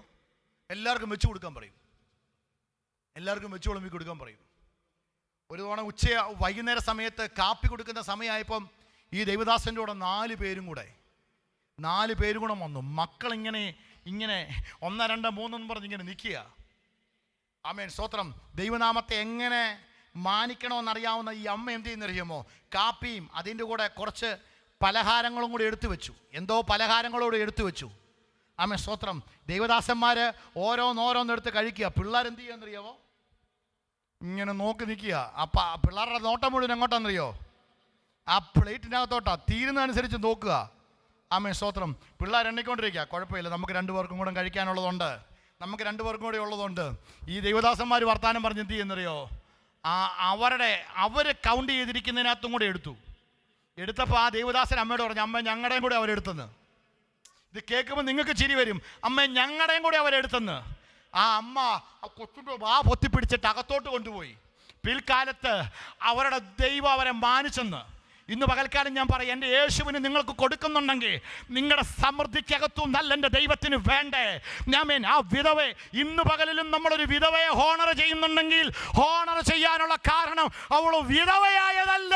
എല്ലാവർക്കും വെച്ച് കൊടുക്കാൻ പറയും. വിളമ്പി കൊടുക്കാൻ പറയും. ഒരു തവണ വൈകുന്നേര സമയത്ത് കാപ്പി കൊടുക്കുന്ന സമയമായപ്പം ഈ ദൈവദാസൻ്റെ കൂടെ 4 പേരും കൂടെ വന്നു. മക്കളിങ്ങനെ 1, 2, 3 എന്ന് പറഞ്ഞിങ്ങനെ നിൽക്കുക. ആമേൻ സ്തോത്രം. ദൈവനാമത്തെ എങ്ങനെ മാനിക്കണമെന്നറിയാവുന്ന ഈ അമ്മ എന്ത് ചെയ്യുന്നറിയുമോ, കാപ്പിയും അതിൻ്റെ കൂടെ കുറച്ച് പലഹാരങ്ങളും കൂടി എടുത്തു വെച്ചു. ആമേൻ സ്തോത്രം. ദൈവദാസന്മാർ ഓരോന്നെടുത്ത് കഴിക്കുക. പിള്ളേരെന്ത് ചെയ്യാന്നറിയാമോ, ഇങ്ങനെ നോക്കി നിൽക്കുക. അപ്പം പിള്ളേരുടെ നോട്ടം മുഴുവൻ എങ്ങോട്ടാണെന്നറിയോ, ആ പ്ലേറ്റിനകത്തോട്ടാ, തീരുന്നതനുസരിച്ച് നോക്കുക. ആമേൻ സ്തോത്രം. പിള്ളേർ എണ്ണിക്കൊണ്ടിരിക്കുക. കുഴപ്പമില്ല, നമുക്ക് 2 പേർക്കും കൂടെ കഴിക്കാനുള്ളതുണ്ട്, ഈ ദൈവദാസന്മാർ വർത്താനം പറഞ്ഞ് എന്ത് ചെയ്യുന്നറിയോ, അവർ കൗണ്ട് ചെയ്തിരിക്കുന്നതിനകത്തും കൂടെ എടുത്തപ്പോൾ ആ ദൈവദാസൻ അമ്മയോട് പറഞ്ഞു, അമ്മ ഞങ്ങളുടെയും കൂടെ അവരെടുത്തെന്ന്. ഇത് കേൾക്കുമ്പോൾ നിങ്ങൾക്ക് ചിരി വരും. അമ്മ ഞങ്ങളുടെയും കൂടെ അവരെടുത്തെന്ന്. ആ അമ്മ കൊച്ചിൻ്റെ വാ പൊത്തിപ്പിടിച്ചിട്ട് അകത്തോട്ട് കൊണ്ടുപോയി. പിൽക്കാലത്ത് അവരുടെ ദൈവം അവരെ മാനിച്ചെന്ന്. ഇന്ന് പകൽക്കാലം ഞാൻ പറയാം, എൻ്റെ യേശുവിന് നിങ്ങൾക്ക് കൊടുക്കുന്നുണ്ടെങ്കിൽ നിങ്ങളുടെ സമൃദ്ധിക്കകത്തും നല്ല എൻ്റെ ദൈവത്തിന് വേണ്ടേ. ഞാൻ ആ വിധവയെ, ഇന്ന് പകലിലും നമ്മളൊരു വിധവയെ ഹോണർ ചെയ്യുന്നുണ്ടെങ്കിൽ, ഹോണർ ചെയ്യാനുള്ള കാരണം അവൾ വിധവയായതല്ല.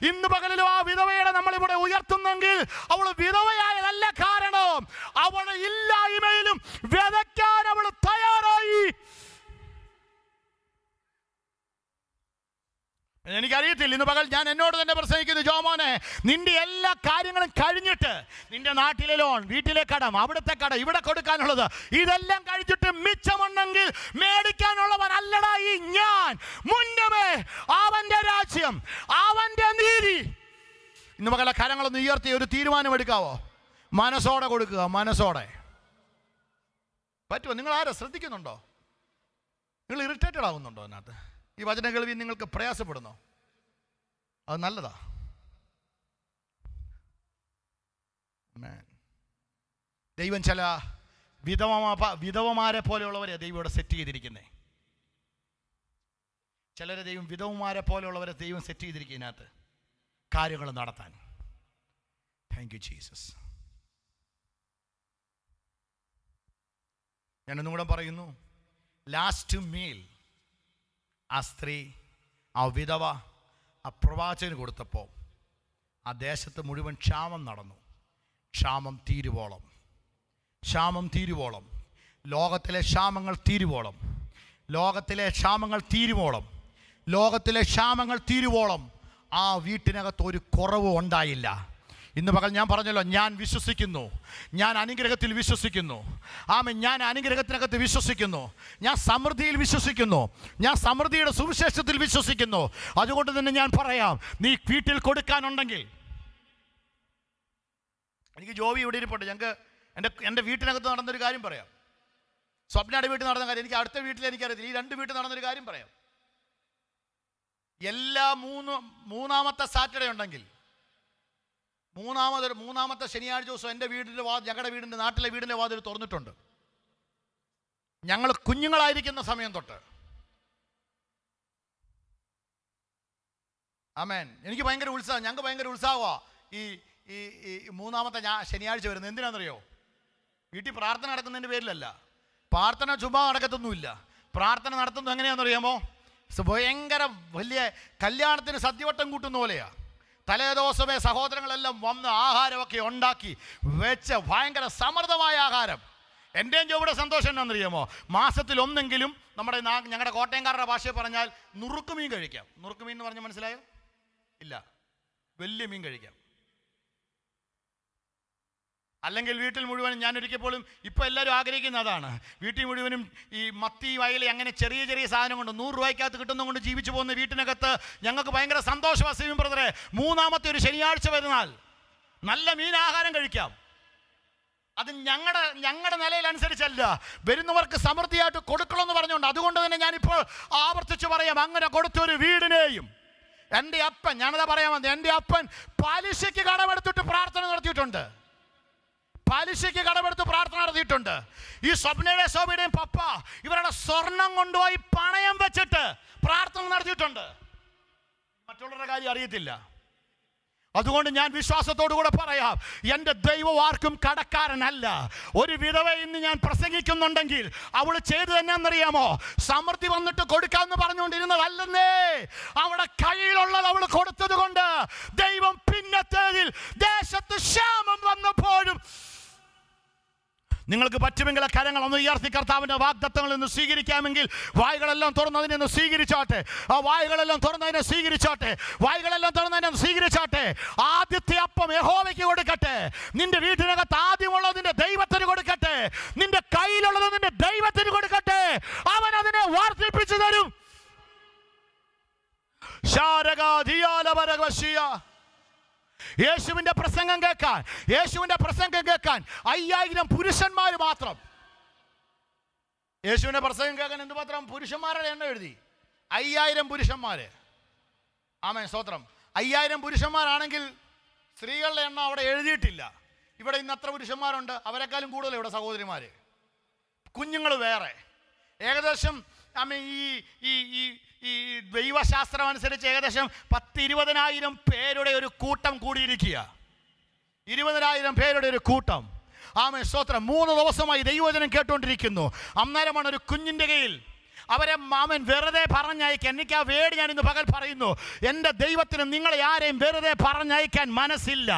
ഇന്ന് പകലിലും ആ വിധവയുടെ നമ്മളിവിടെ ഉയർത്തുന്നെങ്കിൽ അവൾ വിധവയായതല്ല. കാരണം അവൾ ഇല്ലായ്മയിലും വിതയ്ക്കാൻ അവൾ തയ്യാറായി. എനിക്കറിയത്തില്ല, ഇന്ന് പകൽ ഞാൻ എന്നോട് തന്നെ പ്രസംഗിക്കുന്നു, ജോമോനെ, നിന്റെ എല്ലാ കാര്യങ്ങളും കഴിഞ്ഞിട്ട്, നിന്റെ നാട്ടിലെ ലോൺ, വീട്ടിലെ കടം, അവിടുത്തെ കടം, ഇവിടെ കൊടുക്കാനുള്ളത്, ഇതെല്ലാം കഴിച്ചിട്ട് മിച്ചമുണ്ടെങ്കിൽ മേടിക്കാനുള്ളവനല്ലടാ ഈ ഞാൻ. മുന്നമേ അവന്റെ രാജ്യം, അവന്റെ നീതി. ഇന്ന് പകല കരങ്ങളൊന്ന് ഉയർത്തി ഒരു തീരുമാനമെടുക്കാവോ? മനസ്സോടെ കൊടുക്കുക. പറ്റുമോ? നിങ്ങൾ ആരാ ശ്രദ്ധിക്കുന്നുണ്ടോ? നിങ്ങൾ ഇറിറ്റേറ്റഡ് ആകുന്നുണ്ടോ അതിനകത്ത്? ഈ വചന കേൾവി നിങ്ങൾക്ക് പ്രയാസപ്പെടുന്നോ? അത് നല്ലതാ. ദൈവം ചില വിധവമാരെ പോലെയുള്ളവരെ ദൈവം ഇവിടെ സെറ്റ് ചെയ്തിരിക്കുന്നേ. ചിലരെ ദൈവം വിധവമാരെ പോലെയുള്ളവരെ ദൈവം സെറ്റ് ചെയ്തിരിക്കുന്നതിനകത്ത് കാര്യങ്ങൾ നടത്താൻ. Thank you Jesus. ഞാനൊന്നും കൂടെ പറയുന്നു, ലാസ്റ്റ് മീൽ ആ സ്ത്രീ, ആ വിധവ ആ പ്രവാചകന് കൊടുത്തപ്പോൾ ആ ദേശത്ത് മുഴുവൻ ക്ഷാമം നടന്നു. ക്ഷാമം തീരുവോളം, ക്ഷാമം തീരുവോളം, ലോകത്തിലെ ക്ഷാമങ്ങൾ തീരുവോളം, ലോകത്തിലെ ക്ഷാമങ്ങൾ തീരുവോളം, ലോകത്തിലെ ക്ഷാമങ്ങൾ തീരുവോളം ആ വീട്ടിനകത്ത് ഒരു കുറവും ഉണ്ടായില്ല. ഇന്ന് പകൽ ഞാൻ പറഞ്ഞല്ലോ, ഞാൻ വിശ്വസിക്കുന്നു, ഞാൻ അനുഗ്രഹത്തിൽ വിശ്വസിക്കുന്നു. ആമേൻ. ഞാൻ അനുഗ്രഹത്തിനകത്ത് വിശ്വസിക്കുന്നു, ഞാൻ സമൃദ്ധിയിൽ വിശ്വസിക്കുന്നു, ഞാൻ സമൃദ്ധിയുടെ സുവിശേഷത്തിൽ വിശ്വസിക്കുന്നു. അതുകൊണ്ട് തന്നെ ഞാൻ പറയാം, നീ വീട്ടിൽ കൊടുക്കാനുണ്ടെങ്കിൽ, എനിക്ക് ജോബി ഇവിടെ ഇരിപ്പുണ്ട്, ഞങ്ങൾക്ക് എൻ്റെ വീട്ടിനകത്ത് നടന്നൊരു കാര്യം പറയാം. സ്വപ്നയുടെ വീട്ടിൽ നടന്ന കാര്യം, എനിക്ക് അടുത്ത വീട്ടിൽ എനിക്കറിയത്തില്ല, ഈ 2 വീട്ടിൽ നടന്നൊരു കാര്യം പറയാം. എല്ലാ മൂന്നാമത്തെ സാറ്റർഡേ ഉണ്ടെങ്കിൽ, മൂന്നാമത്തെ ശനിയാഴ്ച ദിവസം എൻ്റെ വീടിൻ്റെ ഞങ്ങളുടെ വീടിൻ്റെ നാട്ടിലെ വീടിൻ്റെ വാതിൽ തുറന്നിട്ടുണ്ട്. ഞങ്ങൾ കുഞ്ഞുങ്ങളായിരിക്കുന്ന സമയം തൊട്ട്. ആമേൻ. എനിക്ക് ഭയങ്കര ഉത്സാഹം, ഞങ്ങൾക്ക് ഭയങ്കര ഉത്സാഹമാണ് ഈ മൂന്നാമത്തെ ശനിയാഴ്ച വരുന്നത്. എന്തിനാണെന്നറിയോ? വീട്ടിൽ പ്രാർത്ഥന നടക്കുന്നതിൻ്റെ പേരിലല്ല. പ്രാർത്ഥന ചുമ്മാ നടക്കത്തൊന്നുമില്ല. പ്രാർത്ഥന നടത്തുന്നത് എങ്ങനെയാണെന്നറിയാമോ? ഭയങ്കര വലിയ കല്യാണത്തിന് സദ്യവട്ടം കൂട്ടുന്ന പോലെയാ. തലേദിവസമേ സഹോദരങ്ങളെല്ലാം വന്ന് ആഹാരമൊക്കെ ഉണ്ടാക്കി വെച്ച് ഭയങ്കര സമൃദ്ധമായ ആഹാരം. എൻ്റെയും ജോബിയുടെ സന്തോഷം എന്നാണെന്നറിയാമോ? മാസത്തിൽ ഒന്നെങ്കിലും ഞങ്ങളുടെ കോട്ടയംകാരുടെ ഭാഷയിൽ പറഞ്ഞാൽ നുറുക്കുമീൻ കഴിക്കാം. നുറുക്കുമീൻ എന്ന് പറഞ്ഞാൽ മനസ്സിലായോ? ഇല്ല, വലിയ മീൻ കഴിക്കാം. അല്ലെങ്കിൽ വീട്ടിൽ മുഴുവനും, ഞാനൊരിക്കൽ പോലും ഇപ്പോൾ എല്ലാവരും ആഗ്രഹിക്കുന്ന അതാണ്, വീട്ടിൽ മുഴുവനും ഈ മത്തി, വയലി, അങ്ങനെ ചെറിയ ചെറിയ സാധനം കൊണ്ട് 100 രൂപയ്ക്കകത്ത് കിട്ടുന്നതുകൊണ്ട് ജീവിച്ചു പോകുന്ന വീട്ടിനകത്ത് ഞങ്ങൾക്ക് ഭയങ്കര സന്തോഷമാണ്. സിവിൻ ബ്രദറെ, മൂന്നാമത്തെ ഒരു ശനിയാഴ്ച വരുന്നാൽ നല്ല മീനാഹാരം കഴിക്കാം. അത് ഞങ്ങളുടെ നിലയിലനുസരിച്ചല്ല, വരുന്നവർക്ക് സമൃദ്ധിയായിട്ട് കൊടുക്കണമെന്ന് പറഞ്ഞുകൊണ്ട്. അതുകൊണ്ട് തന്നെ ഞാനിപ്പോൾ ആവർത്തിച്ച് പറയാം, അങ്ങനെ കൊടുത്തൊരു വീടിനെയും എൻ്റെ അപ്പൻ, ഞാനതാ പറയാൻ വന്നത്, എൻ്റെ അപ്പൻ പലിശയ്ക്ക് കടമെടുത്തിട്ട് പ്രാർത്ഥന നടത്തിയിട്ടുണ്ട്. പലിശയ്ക്ക് കടമെടുത്ത് പ്രാർത്ഥന നടത്തിയിട്ടുണ്ട്. ഈ സ്വപ്നയുടെ സോബയുടെയും പപ്പ ഇവരുടെ സ്വർണം കൊണ്ടുപോയി പണയം വെച്ചിട്ട് പ്രാർത്ഥന നടത്തിയിട്ടുണ്ട്. മറ്റുള്ളവരുടെ കാര്യം അറിയത്തില്ല. അതുകൊണ്ട് ഞാൻ വിശ്വാസത്തോടു കൂടെ പറയാം, എൻ്റെ ദൈവം ആർക്കും കടക്കാരനല്ല. ഒരു വിധവ ഇന്ന് ഞാൻ പ്രസംഗിക്കുന്നുണ്ടെങ്കിൽ അവൾ ചെയ്തു തന്നെയെന്നറിയാമോ? സമൃദ്ധി വന്നിട്ട് കൊടുക്കാമെന്ന് പറഞ്ഞുകൊണ്ടിരുന്നതല്ലെന്നേ, അവിടെ കയ്യിലുള്ളത് അവൾ കൊടുത്തത് കൊണ്ട് ദൈവം പിന്നത്തേതിൽ ദേശത്ത് ക്ഷാമം വന്നപ്പോഴും നിങ്ങൾക്ക് പറ്റുമെങ്കിൽ കരങ്ങളൊന്ന് ഉയർത്തി കർത്താവിൻ്റെ വാഗ്ദത്തങ്ങളിൽ നിന്ന് സ്വീകരിക്കാമെങ്കിൽ വായുകളെല്ലാം തുറന്നതിനെ ഒന്ന് സ്വീകരിച്ചാട്ടെ. ആ വായുകളെല്ലാം തുറന്നതിനെ സ്വീകരിച്ചാട്ടെ. വായുകളെല്ലാം തുറന്നതിനെ സ്വീകരിച്ചാട്ടെ. ആദ്യത്തെ അപ്പം യഹോവയ്ക്ക് കൊടുക്കട്ടെ. നിന്റെ വീട്ടിനകത്ത് ആദ്യമുള്ളത് നിന്റെ ദൈവത്തിന് കൊടുക്കട്ടെ. നിന്റെ കയ്യിലുള്ളത് നിന്റെ ദൈവത്തിന് കൊടുക്കട്ടെ. അവൻ അതിനെ വർദ്ധിപ്പിച്ചു തരും. യേശുവിന്റെ പ്രസംഗം കേൾക്കാൻ 5000 പുരുഷന്മാർ മാത്രം. യേശുവിന്റെ പ്രസംഗം കേൾക്കാൻ എന്തുമാത്രം പുരുഷന്മാരുടെ എണ്ണം എഴുതി? 5000 പുരുഷന്മാര്. ആമേൻ, സ്തോത്രം. 5000 പുരുഷന്മാരാണെങ്കിൽ സ്ത്രീകളുടെ എണ്ണം അവിടെ എഴുതിയിട്ടില്ല. ഇവിടെ ഇന്ന് എത്ര പുരുഷന്മാരുണ്ട്? അവരെക്കാളും കൂടുതൽ ഇവിടെ സഹോദരിമാര്, കുഞ്ഞുങ്ങൾ വേറെ. ഏകദേശം ആമേൻ ഈ ദൈവശാസ്ത്രം അനുസരിച്ച് ഏകദേശം 10-20,000 പേരുടെ ഒരു കൂട്ടം കൂടിയിരിക്കുക. 20,000 പേരുടെ ഒരു കൂട്ടം. ആമേൻ, സ്തോത്രം. 3 ദിവസമായി ദൈവവചനം കേട്ടുകൊണ്ടിരിക്കുന്നു. അന്നേരമാണ് ഒരു കുഞ്ഞിൻ്റെ കയ്യിൽ അവരെ മാമൻ വെറുതെ പറഞ്ഞയക്കാൻ. എനിക്ക് ആ വേട് ഞാൻ ഇന്ന് പകൽ പറയുന്നു, എൻ്റെ ദൈവത്തിന് നിങ്ങളെ ആരെയും വെറുതെ പറഞ്ഞയക്കാൻ മനസ്സില്ല.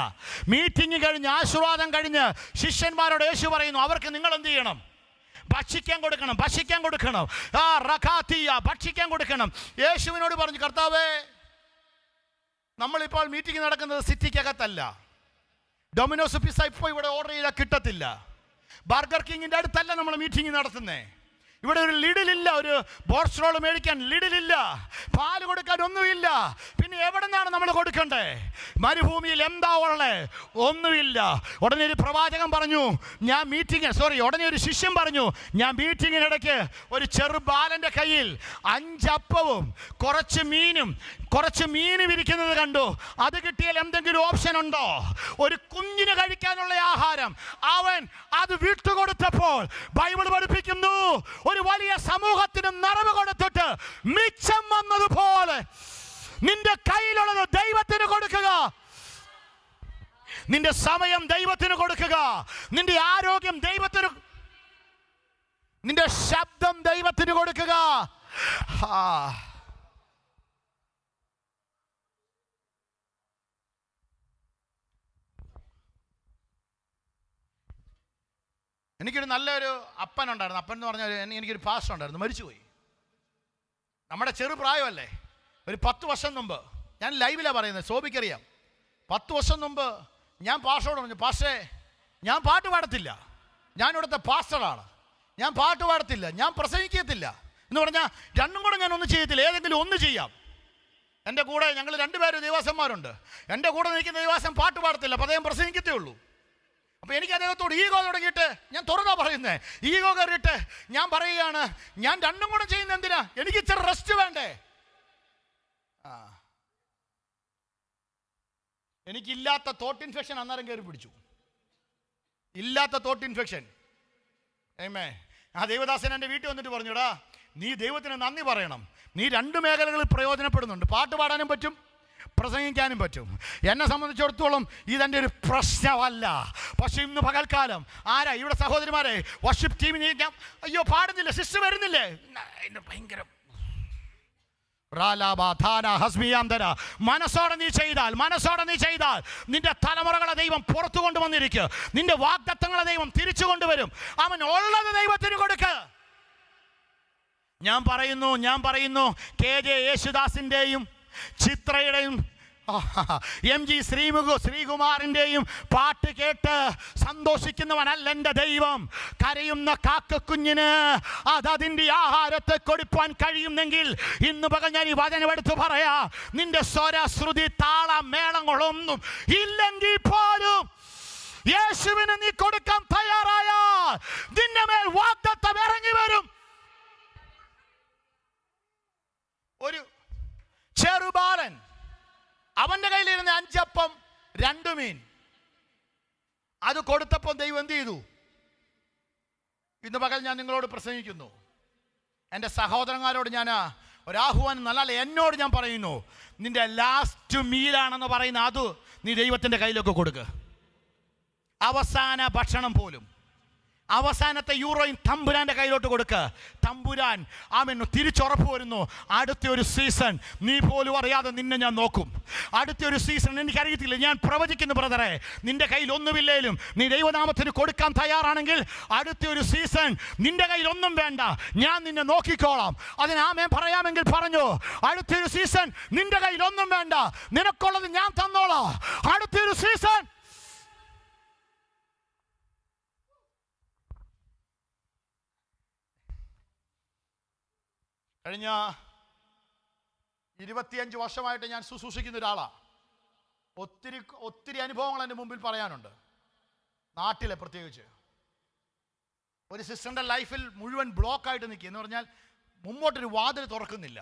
മീറ്റിംഗ് കഴിഞ്ഞ്, ആശീർവാദം കഴിഞ്ഞ് ശിഷ്യന്മാരോട് യേശു പറയുന്നു, അവർക്ക് നിങ്ങൾ എന്ത് ചെയ്യണം? ഭക്ഷിക്കാൻ കൊടുക്കണം. ഭക്ഷിക്കാൻ കൊടുക്കണം. യേശുവിനോട് പറഞ്ഞു, കർത്താവേ, നമ്മളിപ്പോൾ മീറ്റിംഗ് നടക്കുന്നത് സിറ്റിക്കകത്തല്ല. ഡൊമിനോസ് പിസ്സ ഇപ്പോൾ ഇവിടെ ഓർഡർ ചെയ്താൽ കിട്ടത്തില്ല. ബർഗർ കിങ്ങിൻ്റെ അടുത്തല്ല നമ്മൾ മീറ്റിംഗ് നടത്തുന്നേ. ഇവിടെ ഒരു ലിഡിലില്ല, ഒരു ബോർസ്ട്രോൾ മേടിക്കാൻ ലിഡിലില്ല, പാല് കൊടുക്കാൻ ഒന്നുമില്ല. പിന്നെ എവിടെ നിന്നാണ് നമ്മൾ കൊടുക്കണ്ടേ? മരുഭൂമിയിൽ എന്താ ഉള്ളേ? ഒന്നുമില്ല. ഉടനെ ഒരു പ്രവാചകൻ പറഞ്ഞു, ഉടനെ ഒരു ശിഷ്യൻ പറഞ്ഞു, ഞാൻ മീറ്റിങ്ങിനിടയ്ക്ക് ഒരു ചെറുബാലൻ്റെ കയ്യിൽ 5 അപ്പവും കുറച്ച് മീനും ഇരിക്കുന്നത് കണ്ടു. അത് കിട്ടിയാൽ എന്തെങ്കിലും ഓപ്ഷൻ ഉണ്ടോ? ഒരു കുഞ്ഞിന് കഴിക്കാനുള്ള ആഹാരം അവൻ അത് വിട്ടുകൊടുത്തപ്പോൾ ബൈബിൾ പഠിപ്പിക്കുന്നു, ഒരു വലിയ സമൂഹത്തിന് നിറവ് കൊടുത്തിട്ട് മിച്ചം വന്നതുപോലെ നിന്റെ കയ്യിലുള്ളത് ദൈവത്തിന് കൊടുക്കുക, നിന്റെ സമയം ദൈവത്തിന് കൊടുക്കുക, നിന്റെ ആരോഗ്യം ദൈവത്തിന്, നിന്റെ ശബ്ദം ദൈവത്തിന് കൊടുക്കുക. എനിക്കൊരു നല്ലൊരു അപ്പനുണ്ടായിരുന്നു. അപ്പൻ എന്ന് പറഞ്ഞാൽ എനിക്കൊരു പാസ്റ്റർ ഉണ്ടായിരുന്നു, മരിച്ചുപോയി. നമ്മുടെ ചെറുപ്രായമല്ലേ, ഒരു 10 വർഷം മുമ്പ്, ഞാൻ ലൈവിലാണ് പറയുന്നത്, സോബിക്കറിയാം. 10 വർഷം മുമ്പ് ഞാൻ പാസ്റ്ററോട് പറഞ്ഞു, പാസ്റ്റേ ഞാൻ പാട്ട് പാടത്തില്ല, ഞാൻ ഇവിടുത്തെ പാസ്റ്ററാണ്, ഞാൻ പാട്ട് പാടത്തില്ല, ഞാൻ പ്രസംഗിക്കത്തില്ല എന്ന് പറഞ്ഞാൽ രണ്ടും കൂടെ ഞാൻ ഒന്നും ചെയ്യത്തില്ല, ഏതെങ്കിലും ഒന്ന് ചെയ്യാം. എൻ്റെ കൂടെ ഞങ്ങൾ 2 പേര് ദൈവാസന്മാരുണ്ട്. എൻ്റെ കൂടെ നിൽക്കുന്ന ദൈവാസം പാട്ട് പാടത്തില്ല, അപ്പോൾ അദ്ദേഹം പ്രസംഗിക്കത്തേ ഉള്ളൂ. അപ്പോൾ എനിക്ക് അദ്ദേഹത്തോട് ഈഗോ തുടങ്ങിയിട്ട്, ഞാൻ തുറന്നാ പറയുന്നത്, ഈഗോ കയറിയിട്ട് ഞാൻ പറയുകയാണ്, ഞാൻ രണ്ടും കൂടെ ചെയ്യുന്ന എന്തിനാ? എനിക്ക് ഇച്ചിരി റെസ്റ്റ് വേണ്ടേ? എനിക്കില്ലാത്ത തോട്ട് ഇൻഫെക്ഷൻ അന്നേരം കയറി പിടിച്ചു, ഇല്ലാത്ത തോട്ട് ഇൻഫെക്ഷൻ. ആ ദേവദാസൻ എൻ്റെ വീട്ടിൽ വന്നിട്ട് പറഞ്ഞുടാ, നീ ദൈവത്തിന് നന്ദി പറയണം, നീ 2 മേഖലകളിൽ പ്രയോജനപ്പെടുന്നുണ്ട്, പാട്ട് പാടാനും പറ്റും, പ്രസംഗിക്കാനും പറ്റും. എന്നെ സംബന്ധിച്ചിടത്തോളം ഇതെൻ്റെ ഒരു പ്രശ്നമല്ല. പക്ഷെ ഇന്ന് പകൽക്കാലം ആരാ ഇവിടെ സഹോദരിമാരെ വർഷിപ്പ് ടീമിന് അയ്യോ പാടുന്നില്ല, സിസ്റ്റർ വരുന്നില്ലേ, ഭയങ്കര മനസ്സോടെ നീ ചെയ്താൽ നിന്റെ തലമുറകളെ ദൈവം പുറത്തു കൊണ്ടുവന്നിരിക്കുക, നിന്റെ വാഗ്ദത്തങ്ങളെ ദൈവം തിരിച്ചു കൊണ്ടുവരും. അവൻ ഉള്ളത് ദൈവത്തിന് കൊടുക്ക്. ഞാൻ പറയുന്നു KJ യേശുദാസിൻ്റെയും ചിത്രയുടെയും MG ശ്രീകുമാറിൻ്റെയും പാട്ട് കേട്ട് സന്തോഷിക്കുന്നവനല്ല എൻ്റെ ദൈവം. കരയുന്ന കാക്കക്കുഞ്ഞിന് അതിൻ്റെ ആഹാരത്തെ കൊടുപ്പാൻ കഴിയുന്നെങ്കിൽ ഇന്ന് പകൽ ഞാൻ ഈ വചനമെടുത്ത് പറയാ, നിന്റെ സ്വരശ്രുതി താള മേളങ്ങളൊന്നും ഇല്ലെങ്കിൽ പോലും യേശുവിന് നീ കൊടുക്കാൻ തയ്യാറായാൽ നിന്റെ മേൽ വാഗ്ദത്തം ഇറങ്ങി വരും. ഒരു ചെറുബാലൻ, അവന്റെ കയ്യിലിരുന്ന 5 അപ്പം 2 മീൻ, അത് കൊടുത്തപ്പോൾ ദൈവം എന്ത് ചെയ്തു? ഇന്ന് പകൽ ഞാൻ നിങ്ങളോട് പ്രസംഗിക്കുന്നു, എൻ്റെ സഹോദരന്മാരോട് ഞാൻ ഒരാഹ്വാനം, നല്ല എന്നോട് ഞാൻ പറയുന്നു, നിന്റെ ലാസ്റ്റ് മീലാണെന്ന് പറയുന്ന അത് നീ ദൈവത്തിൻ്റെ കയ്യിലൊക്കെ കൊടുക്കുക. അവസാന ഭക്ഷണം പോലും, അവസാനത്തെ യൂറോയും തമ്പുരാൻ്റെ കയ്യിലോട്ട് കൊടുക്കുക. തമ്പുരാൻ ആമേൻ തിരിച്ചുറപ്പ് വരുന്നു, അടുത്തൊരു സീസൺ നീ പോലും അറിയാതെ നിന്നെ ഞാൻ നോക്കും. അടുത്തൊരു സീസൺ എനിക്കറിയത്തില്ല, ഞാൻ പ്രവചിക്കുന്നു ബ്രദറെ, നിന്റെ കയ്യിൽ ഒന്നുമില്ലേലും നീ ദൈവനാമത്തിന് കൊടുക്കാൻ തയ്യാറാണെങ്കിൽ അടുത്തൊരു സീസൺ നിന്റെ കയ്യിൽ ഒന്നും വേണ്ട, ഞാൻ നിന്നെ നോക്കിക്കോളാം. അതിന് ആമേൻ പറയാമെങ്കിൽ പറഞ്ഞു. അടുത്തൊരു സീസൺ നിന്റെ കയ്യിൽ ഒന്നും വേണ്ട, നിനക്കുള്ളത് ഞാൻ തന്നോളാം. അടുത്തൊരു സീസൺ കഴിഞ്ഞ 25 വർഷമായിട്ട് ഞാൻ ശുശ്രൂഷിക്കുന്ന ഒരാളാണ്. ഒത്തിരി അനുഭവങ്ങൾ എൻ്റെ മുമ്പിൽ പറയാനുണ്ട്. നാട്ടിലെ പ്രത്യേകിച്ച് ഒരു സിസ്റ്ററിൻ്റെ ലൈഫിൽ മുഴുവൻ ബ്ലോക്കായിട്ട് നിൽക്കുക എന്ന് പറഞ്ഞാൽ മുമ്പോട്ടൊരു വാതിൽ തുറക്കുന്നില്ല.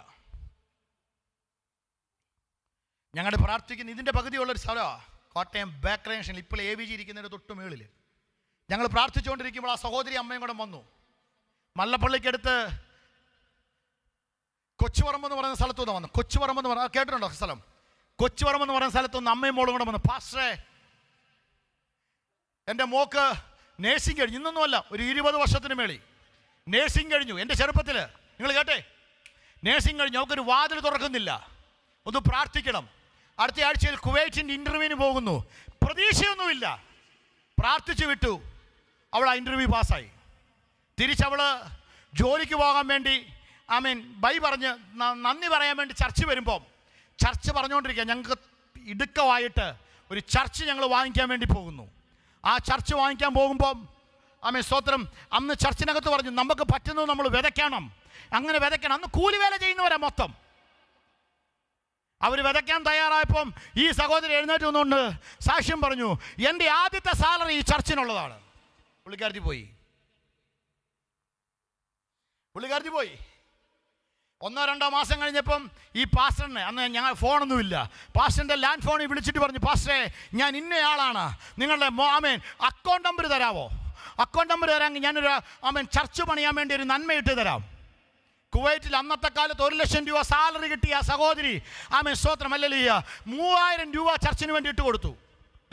ഞങ്ങളുടെ പ്രാർത്ഥിക്കുന്ന ഇതിൻ്റെ പകുതിയുള്ളൊരു സ്ഥലമാണ് കോട്ടയം ബേക്കറി ജംഗ്ഷനിൽ, ഇപ്പോൾ AVG ഇരിക്കുന്നതിൻ്റെ തൊട്ട് മുകളിൽ. ഞങ്ങൾ പ്രാർത്ഥിച്ചുകൊണ്ടിരിക്കുമ്പോൾ ആ സഹോദരി അമ്മയും കൂടെ വന്നു. മല്ലപ്പള്ളിക്കടുത്ത് കൊച്ചുപറമ്പ് എന്ന് പറയുന്ന സ്ഥലത്തു നിന്ന് വന്നു. കൊച്ചുപറമ്പ് എന്ന് പറഞ്ഞാൽ കേട്ടിട്ടുണ്ടോ സ്ഥലം? കൊച്ചുപറമ്പ് എന്ന് പറയുന്ന സ്ഥലത്തു നിന്ന് അമ്മയും മോളും കൂടെ വന്നു. പാസ്റ്ററേ, എൻ്റെ മോക്ക് നേഴ്സിംഗ് കഴിഞ്ഞു, ഇന്നൊന്നുമല്ല, ഒരു 20 വർഷത്തിന് മേളിൽ നേഴ്സിംഗ് കഴിഞ്ഞു. എൻ്റെ ചെറുപ്പത്തിൽ നിങ്ങൾ കേട്ടെ, നേഴ്സിംഗ് കഴിഞ്ഞു, അവൾക്കൊരു വാതിൽ തുറക്കുന്നില്ല, ഒന്ന് പ്രാർത്ഥിക്കണം. അടുത്ത ആഴ്ചയിൽ കുവൈറ്റിൻ്റെ ഇൻ്റർവ്യൂവിന് പോകുന്നു, പ്രതീക്ഷയൊന്നുമില്ല, പ്രാർത്ഥിച്ചു വിട്ടു. അവൾ ആ ഇൻ്റർവ്യൂ പാസ്സായി. തിരിച്ചവൾ ജോലിക്ക് പോകാൻ വേണ്ടി പറഞ്ഞ് നന്ദി പറയാൻ വേണ്ടി ചർച്ച് വരുമ്പം, ചർച്ച് പറഞ്ഞുകൊണ്ടിരിക്കുക, ഞങ്ങൾക്ക് ഇടുക്കമായിട്ട് ഒരു ചർച്ച് ഞങ്ങൾ വാങ്ങിക്കാൻ വേണ്ടി പോകുന്നു. ആ ചർച്ച് വാങ്ങിക്കാൻ പോകുമ്പം ആമേൻ സ്തോത്രം. അന്ന് ചർച്ചിനകത്ത് പറഞ്ഞു നമുക്ക് പറ്റുന്നത് നമ്മൾ വിതയ്ക്കണം, അങ്ങനെ വിതയ്ക്കണം. അന്ന് കൂലിവേല ചെയ്യുന്നവരാ മൊത്തം. അവർ വിതയ്ക്കാൻ തയ്യാറായപ്പം ഈ സഹോദരി എഴുന്നേറ്റ് വന്നുകൊണ്ട് സാക്ഷ്യം പറഞ്ഞു, എൻ്റെ ആദ്യത്തെ സാലറി ഈ ചർച്ചിനുള്ളതാണ്. പുള്ളിക്കാരത്തി പോയി 1-2 മാസം കഴിഞ്ഞപ്പം ഈ പാസ്റ്ററിനെ, അന്ന് ഞങ്ങൾ ഫോണൊന്നുമില്ല, പാസ്റ്ററിൻ്റെ ലാൻഡ് ഫോണിൽ വിളിച്ചിട്ട് പറഞ്ഞു, പാസ്റ്ററെ ഞാൻ ഇന്നയാളാണ്, നിങ്ങളുടെ ആമേൻ അക്കൗണ്ട് നമ്പർ തരാമോ? അക്കൗണ്ട് നമ്പർ തരാമെങ്കിൽ ഞാനൊരു ആമേൻ ചർച്ച് പണിയാൻ വേണ്ടി ഒരു നന്മയിട്ട് തരാം. കുവൈറ്റിൽ അന്നത്തെ കാലത്ത് 1 ലക്ഷം രൂപ സാലറി കിട്ടിയ സഹോദരി ആമേൻ സ്തോത്രം ഹല്ലേലൂയ 3000 രൂപ ചർച്ചിന് വേണ്ടി ഇട്ട് കൊടുത്തു.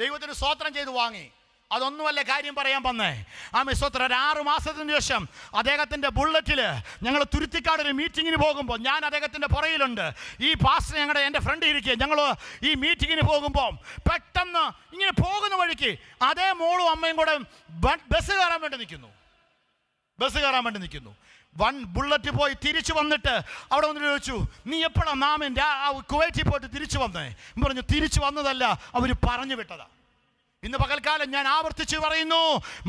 ദൈവത്തിന് സ്തോത്രം ചെയ്ത് വാങ്ങി. അതൊന്നുമല്ല കാര്യം പറയാൻ വന്നേ. ആമേൻ സ്തോത്രം. ഒരു 6 മാസത്തിന് ശേഷം അദ്ദേഹത്തിൻ്റെ ബുള്ളറ്റിൽ ഞങ്ങൾ തുരുത്തിക്കാട് ഒരു മീറ്റിങ്ങിന് പോകുമ്പോൾ ഞാൻ അദ്ദേഹത്തിൻ്റെ പുറയിലുണ്ട്. ഈ പാസ്റ്റർ എൻ്റെ ഫ്രണ്ട് ഇരിക്കുക. ഞങ്ങൾ ഈ മീറ്റിങ്ങിന് പോകുമ്പോൾ പെട്ടെന്ന് ഇങ്ങനെ പോകുന്ന വഴിക്ക് അതേ മോളും അമ്മയും കൂടെ ബസ് കയറാൻ വേണ്ടി നിൽക്കുന്നു. 1 ബുള്ളറ്റ് പോയി തിരിച്ചു വന്നിട്ട് അവിടെ വന്നിട്ട് ചോദിച്ചു, നീ എപ്പോഴാണ് നാമൻ കുവൈറ്റിൽ പോയിട്ട് തിരിച്ചു വന്നേ? പറഞ്ഞു, തിരിച്ചു വന്നതല്ല, അവർ പറഞ്ഞു വിട്ടതാ. ഇന്ന് പകൽക്കാലം ഞാൻ ആവർത്തിച്ച് പറയുന്നു,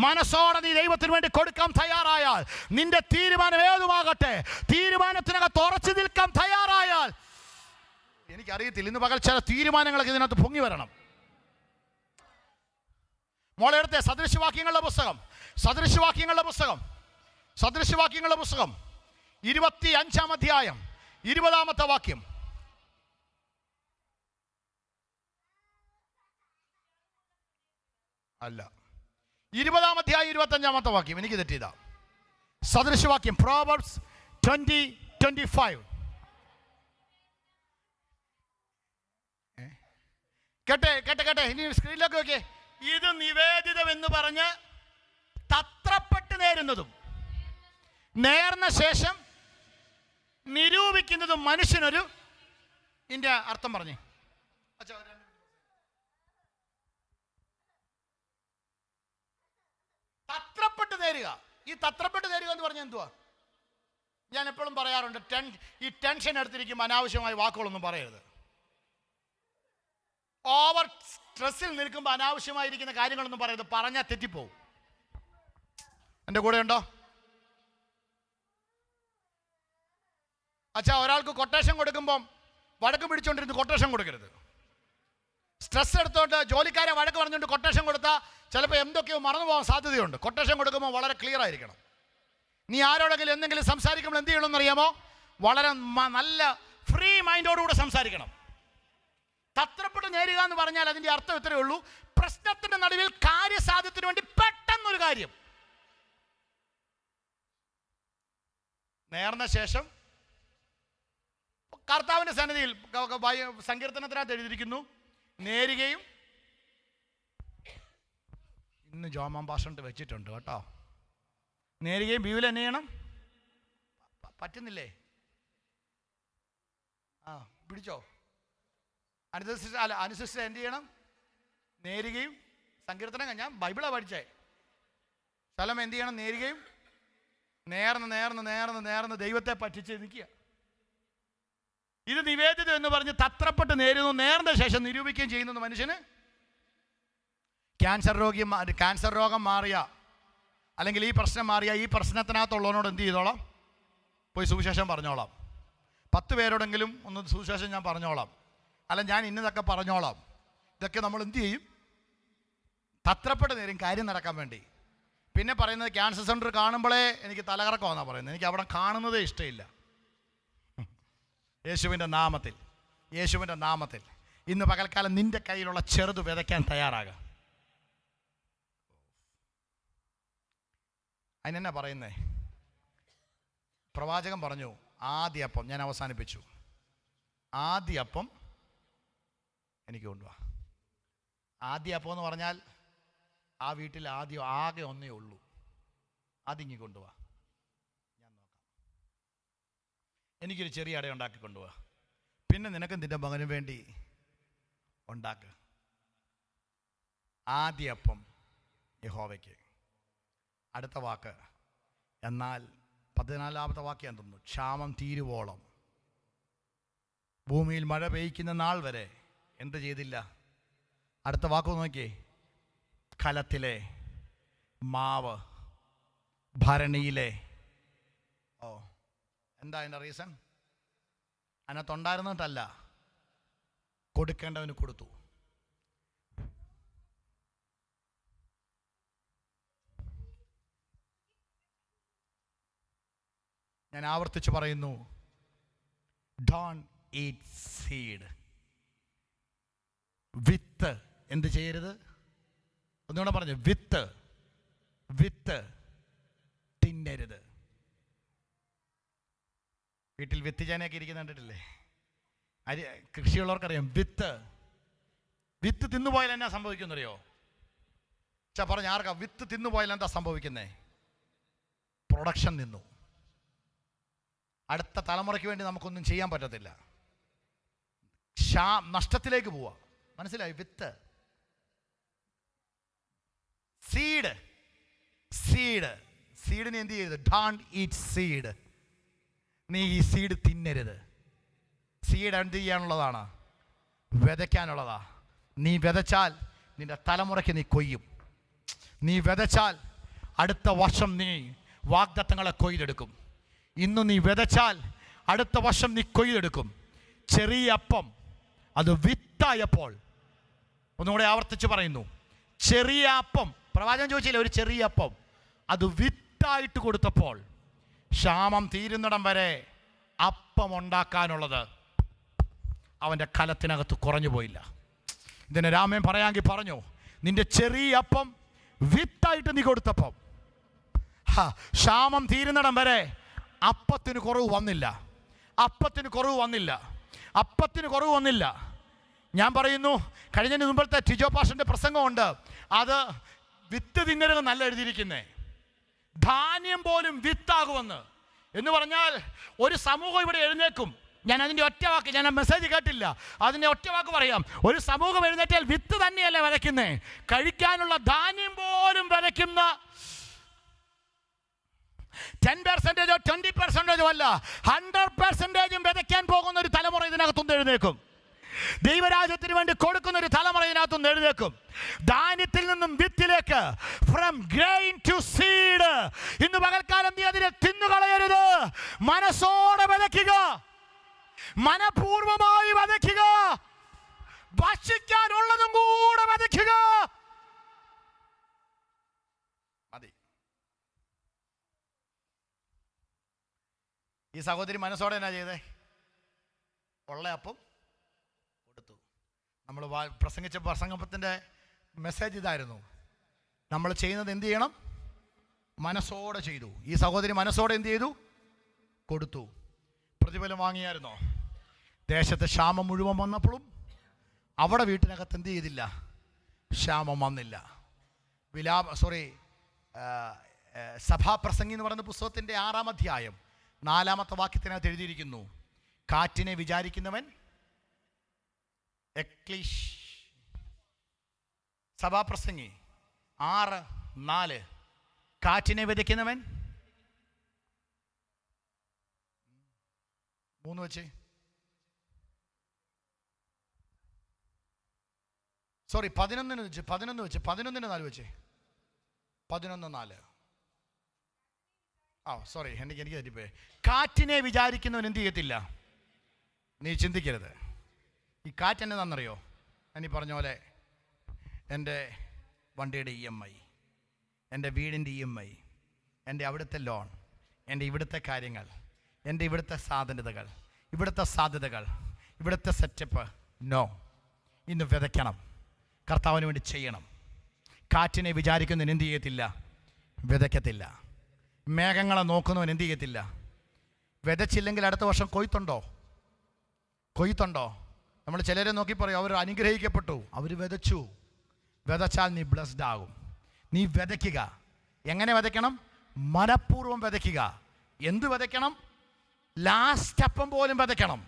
മനസ്സോടെ നീ ദൈവത്തിന് വേണ്ടി കൊടുക്കാൻ തയ്യാറായാൽ, നിന്റെ തീരുമാനം ഏതുമാകട്ടെ, തീരുമാനത്തിനകത്ത് ഉറച്ചു നിൽക്കാൻ തയ്യാറായാൽ, എനിക്കറിയത്തില്ല, ഇന്ന് പകൽ ചില തീരുമാനങ്ങളൊക്കെ ഇതിനകത്ത് പൊങ്ങി വരണം. മോളെ എടുത്തേ സദൃശവാക്യങ്ങളുടെ പുസ്തകം 25-ാം അധ്യായം 20-ാമത്തെ വാക്യം. അല്ല, 20-ാം അധ്യായം 25-ാമത്തെ വാക്യം. എനിക്ക് തെറ്റിയതാ. സദൃശവാക്യം പ്രോവർബ്സ് 20:25. കേട്ടെ ഇനി സ്ക്രീനിലൊക്കെ നോക്കിയേ. ഇത് നിവേദിതം എന്ന് പറഞ്ഞ് തത്രപ്പെട്ട് നേരുന്നതും നേർന്ന ശേഷം നിരൂപിക്കുന്നതും മനുഷ്യനൊരു, ഇതിന്റെ അർത്ഥം പറഞ്ഞേ. തത്രപ്പെട്ട് നേരുക. ഈ തത്രപ്പെട്ട് നേരുക എന്ന് പറഞ്ഞാൽ എന്തുവാ? ഞാൻ എപ്പോഴും പറയാറുണ്ട്, ഈ ടെൻഷൻ എടുത്തിരിക്കുമ്പോൾ അനാവശ്യമായ വാക്കുകളൊന്നും പറയരുത്. ഓവർ സ്ട്രെസ്സിൽ നിൽക്കുമ്പോൾ അനാവശ്യമായിരിക്കുന്ന കാര്യങ്ങളൊന്നും പറയരുത്. പറഞ്ഞാൽ തെറ്റിപ്പോവും. എൻ്റെ കൂടെ ഉണ്ടോ? ഒരാൾക്ക് കൊട്ടേഷൻ കൊടുക്കുമ്പം വഴക്ക് പിടിച്ചുകൊണ്ടിരുന്ന് കൊട്ടേഷൻ കൊടുക്കരുത്. സ്ട്രെസ് എടുത്തോണ്ട് ജോലിക്കാരെ വഴക്ക് പറഞ്ഞുകൊണ്ട് കൊട്ടേഷൻ കൊടുത്താൽ ചിലപ്പോൾ എന്തൊക്കെയോ മറന്നു പോകാൻ സാധ്യതയുണ്ട്. കൊട്ടേഷൻ കൊടുക്കുമ്പോൾ വളരെ ക്ലിയർ ആയിരിക്കണം. നീ ആരോടെങ്കിലും എന്തെങ്കിലും സംസാരിക്കുമ്പോൾ എന്ത് ചെയ്യണമെന്ന് അറിയാമോ? വളരെ നല്ല ഫ്രീ മൈൻഡോടുകൂടെ സംസാരിക്കണം. തത്രപ്പെട്ട് നേരുക എന്ന് പറഞ്ഞാൽ അതിൻ്റെ അർത്ഥം ഇത്രയേ ഉള്ളൂ, പ്രശ്നത്തിൻ്റെ നടുവിൽ കാര്യസാധ്യത്തിന് വേണ്ടി പെട്ടെന്നൊരു കാര്യം നേർന്ന ശേഷം കർത്താവിൻ്റെ സന്നിധിയിൽ സങ്കീർത്തനത്തിനകത്ത് എഴുതിയിരിക്കുന്നു, നേരുകയും. ഇന്ന് ജോമാൻ പാഷണ്ട് വെച്ചിട്ടുണ്ട് കേട്ടോ. നേരുകയും ബീവിൽ എന്നെ ചെയ്യണം. പറ്റുന്നില്ലേ? പിടിച്ചോ. അനുസരിച്ച് എന്ത് ചെയ്യണം? നേരുകയും. സങ്കീർത്തനം ഞാൻ ബൈബിളാണ് പഠിച്ചേ. സ്ഥലം എന്ത് ചെയ്യണം? നേരുകയും. നേർന്ന് ദൈവത്തെ പറ്റിച്ച് നിൽക്കുക. ഇത് നിവേദിതം എന്ന് പറഞ്ഞ് തത്രപ്പെട്ട് നേരുന്നു, നേർന്ന ശേഷം നിരൂപിക്കുകയും ചെയ്യുന്നു. മനുഷ്യന് ക്യാൻസർ രോഗം മാറിയ, അല്ലെങ്കിൽ ഈ പ്രശ്നം മാറിയ, ഈ പ്രശ്നത്തിനകത്തുള്ളവനോട് എന്ത് ചെയ്തോളാം? പോയി സുവിശേഷം പറഞ്ഞോളാം. 10 പേരോടെങ്കിലും ഒന്ന് സുവിശേഷം ഞാൻ പറഞ്ഞോളാം, അല്ല ഞാൻ ഇന്നതൊക്കെ പറഞ്ഞോളാം. ഇതൊക്കെ നമ്മൾ എന്ത് ചെയ്യും? തത്രപ്പെട്ട് നേരും കാര്യം നടക്കാൻ വേണ്ടി. പിന്നെ പറയുന്നത് ക്യാൻസർ സെൻറ്റർ കാണുമ്പോഴേ എനിക്ക് തലകറക്കമാണെന്നാണ് പറയുന്നത്. എനിക്ക് അവിടെ കാണുന്നതേ ഇഷ്ടമില്ല. യേശുവിൻ്റെ നാമത്തിൽ ഇന്ന് പകൽക്കാലം നിൻ്റെ കയ്യിലുള്ള ചെറുത് വിതയ്ക്കാൻ തയ്യാറാകുക. അതിനെന്നാ പറയുന്നേ? പ്രവാചകൻ പറഞ്ഞു ആദ്യ അപ്പം. ഞാൻ അവസാനിപ്പിച്ചു. ആദ്യ അപ്പം എനിക്ക് കൊണ്ടുപോവാ. ആദ്യ അപ്പം എന്ന് പറഞ്ഞാൽ ആ വീട്ടിൽ ആകെ ഒന്നേ ഉള്ളൂ. അതിങ്ങി കൊണ്ടുപോവാ. ഞാൻ നോക്കാം. എനിക്കൊരു ചെറിയ അട ഉണ്ടാക്കി കൊണ്ടുപോവാ. പിന്നെ നിനക്കും നിൻ്റെ മകനും വേണ്ടി ഉണ്ടാക്കുക. ആദ്യ അപ്പം യഹോവയ്ക്ക്. അടുത്ത വാക്ക് എന്നാൽ 14-ാമത്തെ വാക്യം എന്തെന്നു? ക്ഷാമം തീരുവോളം, ഭൂമിയിൽ മഴ പെയ്യ്ക്കുന്ന നാൾ വരെ എന്ത് ചെയ്തില്ല? അടുത്ത വാക്ക് നോക്കിയേ. കലത്തിലെ മാവ് ഭരണിയിലെ എന്താ അതിൻ്റെ റീസൺ? അതിനകത്തുണ്ടായിരുന്നിട്ടല്ല, കൊടുക്കേണ്ടവന് കൊടുത്തു. ഞാൻ ആവർത്തിച്ച് പറയുന്നു, ഡോണ്ട് ഈറ്റ് സീഡ്. വിത്ത് എന്ത് ചെയ്യരുത്? ഒന്നുകൂടെ പറഞ്ഞു, വിത്ത് തിന്നരുത്. വീട്ടിൽ വിത്ത് ചേനയൊക്കെ ഇരിക്കുന്ന കണ്ടിട്ടില്ലേ? കൃഷിയുള്ളവർക്കറിയാം. വിത്ത് തിന്നുപോയാൽ എന്നാ സംഭവിക്കുന്നറിയോ? പറഞ്ഞ ആർക്കാ? വിത്ത് തിന്നുപോയാൽ എന്താ സംഭവിക്കുന്നേ? പ്രൊഡക്ഷൻ നിന്നു. അടുത്ത തലമുറയ്ക്ക് വേണ്ടി നമുക്കൊന്നും ചെയ്യാൻ പറ്റത്തില്ല. നഷ്ടത്തിലേക്ക് പോവാ. മനസ്സിലായി? വിത്ത്, സീഡിനെ എന്ത് ചെയ്യരുത്? Don't eat seed. നീ ഈ സീഡ് തിന്നരുത്. സീഡ് എന്ത് ചെയ്യാനുള്ളതാണ്? വിതയ്ക്കാനുള്ളതാ. നീ വിതച്ചാൽ നിന്റെ തലമുറയ്ക്ക് നീ കൊയ്യും. നീ വിതച്ചാൽ അടുത്ത വർഷം നീ വാഗ്ദത്തങ്ങളെ കൊയ്തെടുക്കും. ഇന്ന് നീ വിതച്ചാൽ അടുത്ത വർഷം നീ കൊയ്തെടുക്കും. ചെറിയ അപ്പം അത് വിത്തായപ്പോൾ, ഒന്നുകൂടെ ആവർത്തിച്ച് പറയുന്നു, ചെറിയ അപ്പം, പ്രവാചകൻ ചോദിച്ചില്ല, ഒരു ചെറിയ അപ്പം അത് വിത്തായിട്ട് കൊടുത്തപ്പോൾ ക്ഷാമം തീരുന്നിടം വരെ അപ്പം ഉണ്ടാക്കാനുള്ളത് അവൻ്റെ കലത്തിനകത്ത് കുറഞ്ഞു പോയില്ല. ഇതിനെ രാമൻ പറയാമെങ്കിൽ പറഞ്ഞു, നിന്റെ ചെറിയ അപ്പം വിത്തായിട്ട് നീ കൊടുത്തപ്പം ക്ഷാമം തീരുന്നിടം വരെ അപ്പത്തിന് കുറവ് വന്നില്ല. ഞാൻ പറയുന്നു, കഴിഞ്ഞ മുമ്പത്തെ ടിജോ പാഷൻ്റെ പ്രസംഗമുണ്ട്, അത് വിത്ത് തിന്നരുത് നല്ല എഴുതിയിരിക്കുന്നേ. ധാന്യം പോലും വിത്താകുമെന്ന് എന്ന് പറഞ്ഞാൽ ഒരു സമൂഹം ഇവിടെ എഴുന്നേക്കും. ഞാൻ അതിൻ്റെ ഒറ്റ വാക്ക്, ഞാൻ ആ മെസ്സേജ് കേട്ടില്ല, അതിൻ്റെ ഒറ്റ വാക്ക് പറയാം. ഒരു സമൂഹം എഴുന്നേറ്റാൽ വിത്ത് തന്നെയല്ല വിതയ്ക്കുന്നേ, കഴിക്കാനുള്ള ധാന്യം പോലും വിതയ്ക്കുന്ന 10%, 20% അല്ല, 100% വിതയ്ക്കാൻ പോകുന്ന ഒരു തലമുറ ഇതിനകത്തുനിന്ന് എഴുന്നേക്കും. ദൈവരാജ്യത്തിന് വേണ്ടി കൊടുക്കുന്ന ഒരു തലമുറ ഇതിനകത്തുനിന്ന് എഴുന്നേക്കും. ധാന്യത്തിൽ നിന്നും വിത്തിലേക്ക്, ഫ്രം ഗ്രെയിൻ ടു സീഡ്. ഇന്ന് പകൽക്കാലം നീ അതിനെ തിന്നുകളയരുത്. മനസ്സോടെ വിതയ്ക്കുക, മനഃപൂർവമായി വിതയ്ക്കുക, ഭക്ഷിക്കാനുള്ളതും കൂടെ വിതയ്ക്കുക. മതി. ഈ സഹോദരി മനസ്സോടെ എന്നാ ചെയ്തേ? ഉള്ള അപ്പം കൊടുത്തു. നമ്മൾ പ്രസംഗിച്ച പ്രസംഗത്തിൻ്റെ മെസ്സേജ് ഇതായിരുന്നു, നമ്മൾ ചെയ്യുന്നത് എന്ത് ചെയ്യണം? മനസ്സോടെ ചെയ്തു. ഈ സഹോദരി മനസ്സോടെ എന്ത് ചെയ്തു? കൊടുത്തു. പ്രതിഫലം വാങ്ങിയായിരുന്നോ? ദേശത്തെ ക്ഷാമം മുഴുവൻ വന്നപ്പോഴും അവിടെ വീട്ടിനകത്ത് എന്ത് ചെയ്തില്ല? ക്ഷാമം വന്നില്ല. സഭാപ്രസംഗി എന്ന് പറയുന്ന പുസ്തകത്തിൻ്റെ 6-ാം അധ്യായം 4-ാമത്തെ വാക്യത്തിനകത്ത് എഴുതിയിരിക്കുന്നു, കാറ്റിനെ വിചാരിക്കുന്നവൻ, സഭാപ്രസംഗി 6:4, കാറ്റിനെ വിതയ്ക്കുന്നവൻ 3 വെച്ച്, 11 വെച്ച്, 11:4 വെച്ച്, 11:4. എനിക്ക് തെറ്റിപ്പോയി. കാറ്റിനെ വിചാരിക്കുന്നവൻ എന്ത് ചെയ്യത്തില്ല? നീ ചിന്തിക്കരുത്. ഈ കാറ്റ് എന്നതാണെന്നറിയോ? ഞാൻ ഈ പറഞ്ഞ പോലെ എൻ്റെ വണ്ടിയുടെ EMI, എൻ്റെ വീടിൻ്റെ EMI, എൻ്റെ അവിടുത്തെ ലോൺ, എൻ്റെ ഇവിടുത്തെ കാര്യങ്ങൾ, എൻ്റെ ഇവിടുത്തെ സാധ്യതകൾ, ഇവിടുത്തെ സെറ്റപ്പ്. നോ, ഇന്ന് വിതയ്ക്കണം, കർത്താവിന് വേണ്ടി ചെയ്യണം. കാറ്റിനെ വിചാരിക്കുന്നവൻ എന്ത് ചെയ്യത്തില്ല? വിതയ്ക്കത്തില്ല. മേഘങ്ങളെ നോക്കുന്നവൻ എന്ത് ചെയ്യത്തില്ല? വിതച്ചില്ലെങ്കിൽ അടുത്ത വർഷം കൊയ്ത്തുണ്ടോ? നമ്മൾ ചിലരെ നോക്കി പറയും, അവർ അനുഗ്രഹിക്കപ്പെട്ടു, അവർ വിതച്ചു. വിതച്ചാൽ നീ ബ്ലെസ്ഡ് ആകും. നീ വിതയ്ക്കുക. എങ്ങനെ വിതയ്ക്കണം? മനഃപൂർവ്വം വിതയ്ക്കുക. എന്ത് വിതയ്ക്കണം? ലാസ്റ്റ് അപ്പം പോലും വിതയ്ക്കണം.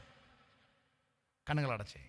കണ്ണുകളടച്ചേ.